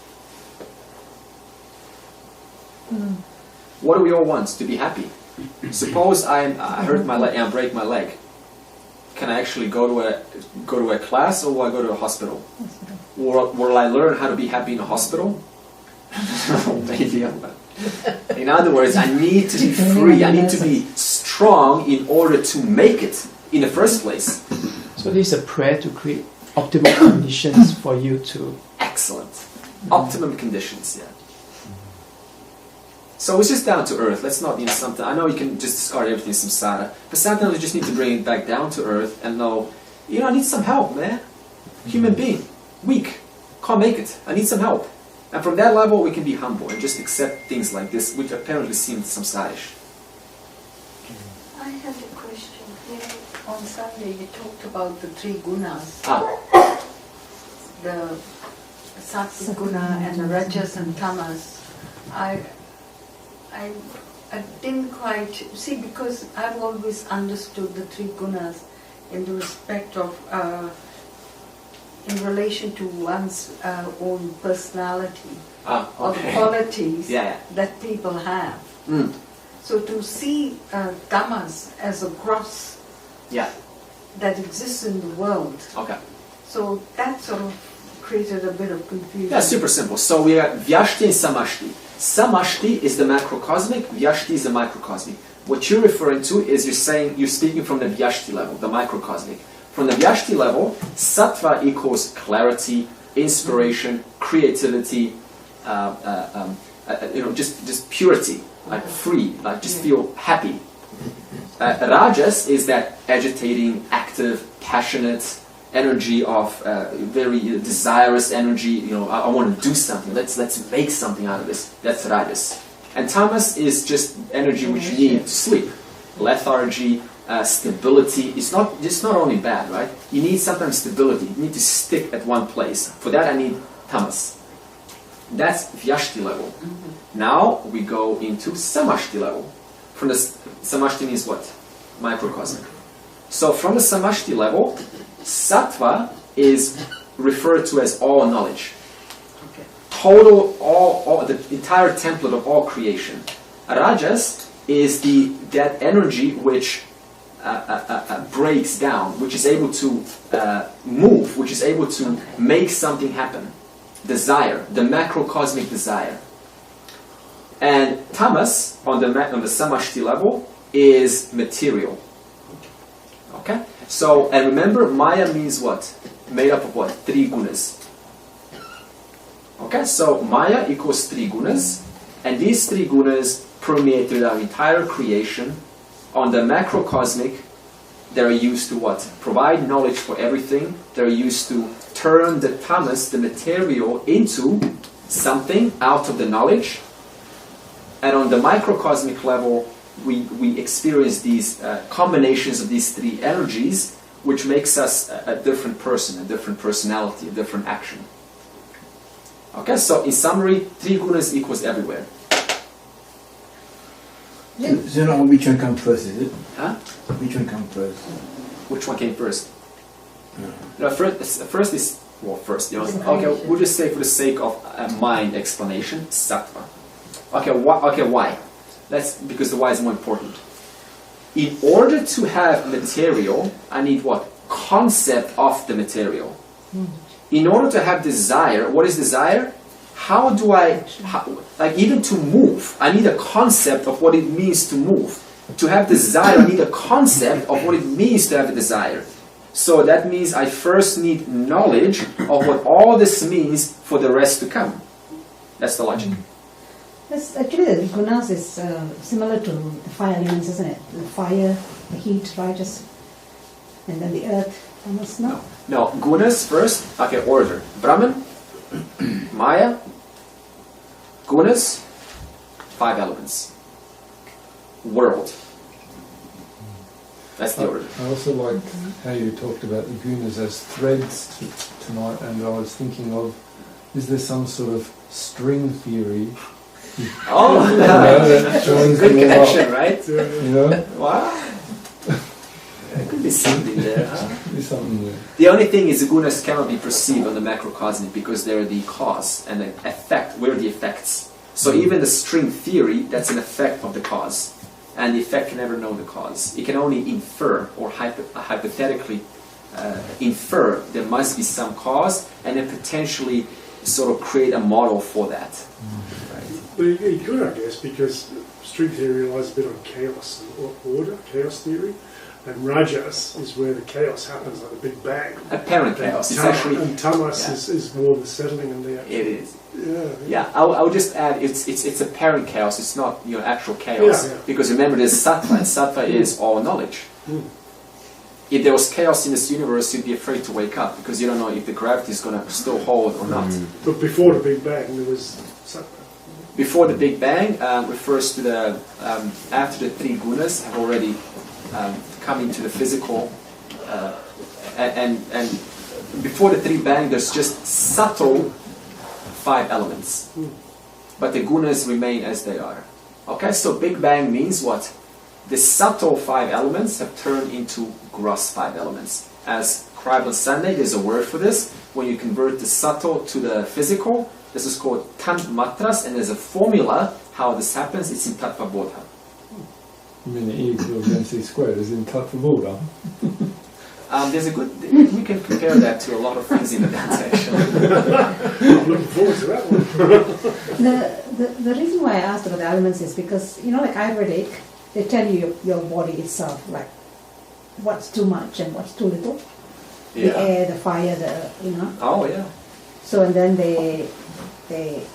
What do we all want? To be happy. Suppose I hurt my leg and I break my leg. Can I actually go to a class, or will I go to a hospital? Will I learn how to be happy in a hospital? Maybe. In other words, I need to be free. I need to be strong in order to make it in the first place. So this is a prayer to create optimal conditions for you to... Excellent. Optimum conditions, yeah. So it's just down to earth. Let's not, something. I know you can just discard everything in samsara, but sometimes you just need to bring it back down to earth and know, I need some help, man. Human being, weak, can't make it. I need some help. And from that level, we can be humble and just accept things like this, which apparently seem samsarish. I had a question. On Sunday, you talked about the three gunas. The sattvic guna and the rajas and tamas. I didn't quite see, because I've always understood the three gunas in the respect of in relation to one's own personality or the qualities that people have. So to see tamas as a gross that exists in the world. So that sort of created a bit of confusion. Yeah, super simple. So we have Vyashti and Samashti. Samashti is the macrocosmic, Vyashti is the microcosmic. What you're referring to is you're speaking from the Vyashti level, the microcosmic. From the Vyashti level, sattva equals clarity, inspiration, creativity, just purity, like free, like just feel happy. Rajas is that agitating, active, passionate energy of very desirous energy. I want to do something. Let's make something out of this. That's Rajas. And tamas is just energy which you need to sleep, lethargy, stability. It's not only bad, right? You need sometimes stability. You need to stick at one place. For that, I need tamas. That's Vyashti level. Now we go into Samashti level. From the Samashti means what? Microcosmic. So from the Samashti level, Sattva is referred to as all knowledge. Total, all the entire template of all creation. Rajas is that energy which breaks down, which is able to move, which is able to make something happen. Desire, the macrocosmic desire. And tamas on the samashti level is material. Okay? So, and remember, Maya means what? Made up of what? 3 gunas. Okay, so Maya equals 3 gunas, and these 3 gunas permeate through our entire creation. On the macrocosmic, they're used to what? Provide knowledge for everything. They're used to turn the tamas, the material, into something out of the knowledge. And on the microcosmic level, we experience these combinations of these 3 energies, which makes us a different person, a different personality, a different action. Okay, so in summary, 3 gunas equals everywhere. So now which one comes first, is it? Huh? Which one comes first? Which one came first? No, first is, okay, we'll just say for the sake of a mind explanation, sattva. Okay, why? Because the why is more important. In order to have material, I need what? Concept of the material. In order to have desire, what is desire? Even to move, I need a concept of what it means to move. To have desire, I need a concept of what it means to have a desire. So that means I first need knowledge of what all this means for the rest to come. That's the logic. Yes, actually, the gunas is similar to the 5 elements, isn't it? The fire, the heat, rajas, and then the earth. Tamas, no? No, gunas first. Okay, order. Brahman, Maya, gunas, 5 elements. World. That's the order. I also liked how you talked about the gunas as threads tonight, and I was thinking of, is there some sort of string theory? Oh, good connection, right? Wow. There could be something there, huh? The only thing is the gunas cannot be perceived on the macrocosmic because they're the cause and the effect. We're the effects. So even the string theory, that's an effect of the cause. And the effect can never know the cause. It can only infer or hypothetically infer there must be some cause and then potentially sort of create a model for that. Right? But you could, I guess, because string theory relies a bit on chaos and order, chaos theory. And Rajas is where the chaos happens, like the Big Bang. Apparent chaos. It's actually, and Tamas is more the settling and the actual. It is. Yeah. I would just add it's apparent chaos. It's not actual chaos. Yeah. Because remember, there's sattva, and sattva is all knowledge. If there was chaos in this universe, you'd be afraid to wake up because you don't know if the gravity is going to still hold or not. But before the Big Bang, there was sattva. Before the Big Bang refers to the after the 3 gunas have already come into the physical, and before the 3 bang, there's just subtle 5 elements, but the gunas remain as they are. Okay, so Big Bang means what? The subtle 5 elements have turned into gross 5 elements. As described on Sunday, there's a word for this. When you convert the subtle to the physical, this is called tan matras, and there's a formula how this happens. It's in Tattva Bodha. You mean the E equals MC squared is in Tattva Bodha? There's a good. We can compare that to a lot of things in the Vedanta. I'm looking forward to that one. The reason why I asked about the elements is because like Ayurvedic, they tell you your body itself, like what's too much and what's too little. the air, the fire, Oh, yeah. So and then they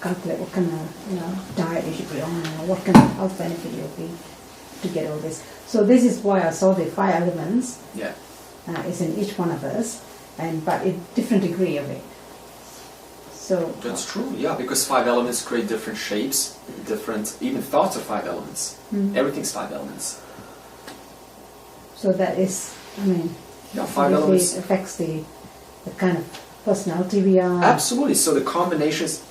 calculate what kind of diet you should be on, or what kind of health benefit you'll be to get all this. So this is why I saw the 5 elements is in each one of us, but in different degree of it. So that's true, yeah, because 5 elements create different shapes, different even thoughts of 5 elements. Everything's 5 elements. So that is, 5 elements affects the kind of personality we are. Absolutely. So the combinations.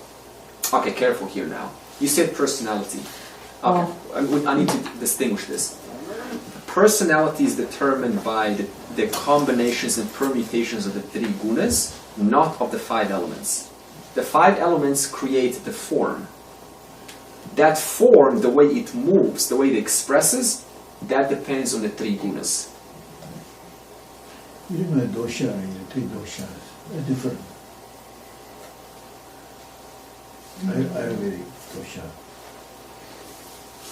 Okay, careful here now. You said personality. Okay, I need to distinguish this. Personality is determined by the combinations and permutations of the 3 gunas, not of the 5 elements. The 5 elements create the form. That form, the way it moves, the way it expresses, that depends on the 3 gunas. Even the dosha and the 3 doshas are different. Ayurvedic dosha.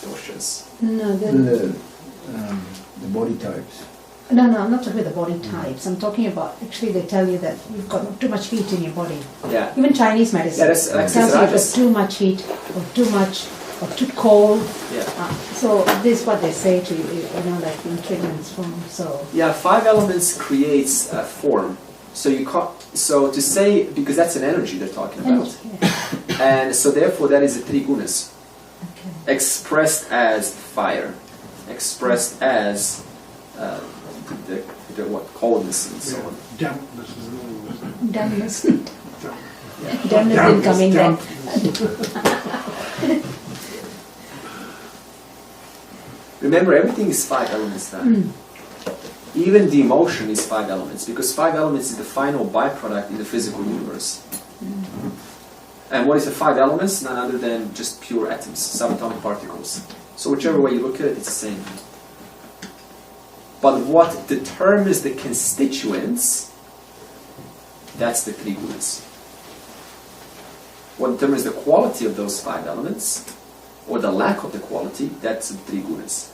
Doshas. No, the body types. No, I'm not talking about the body types. I'm talking about, actually they tell you that you've got too much heat in your body. Yeah. Even Chinese medicine. Yeah, that's tells you you've got too much heat, or too much, or too cold. Yeah. So this is what they say to you, like in treatments form. So. Yeah, 5 elements creates a form. So so to say, because that's an energy they're talking about. And so therefore that is the 3 gunas. Okay. Expressed as fire, expressed as the coldness and so on. Dampness and all this. Dampness. Dampness didn't come in then. Remember, everything is 5 elements then. Even the emotion is 5 elements, because 5 elements is the final byproduct in the physical universe. And what is the 5 elements? None other than just pure atoms, subatomic particles. So whichever way you look at it, it's the same. But what determines the constituents, that's the 3 gunas. What determines the quality of those 5 elements, or the lack of the quality, that's the 3 gunas.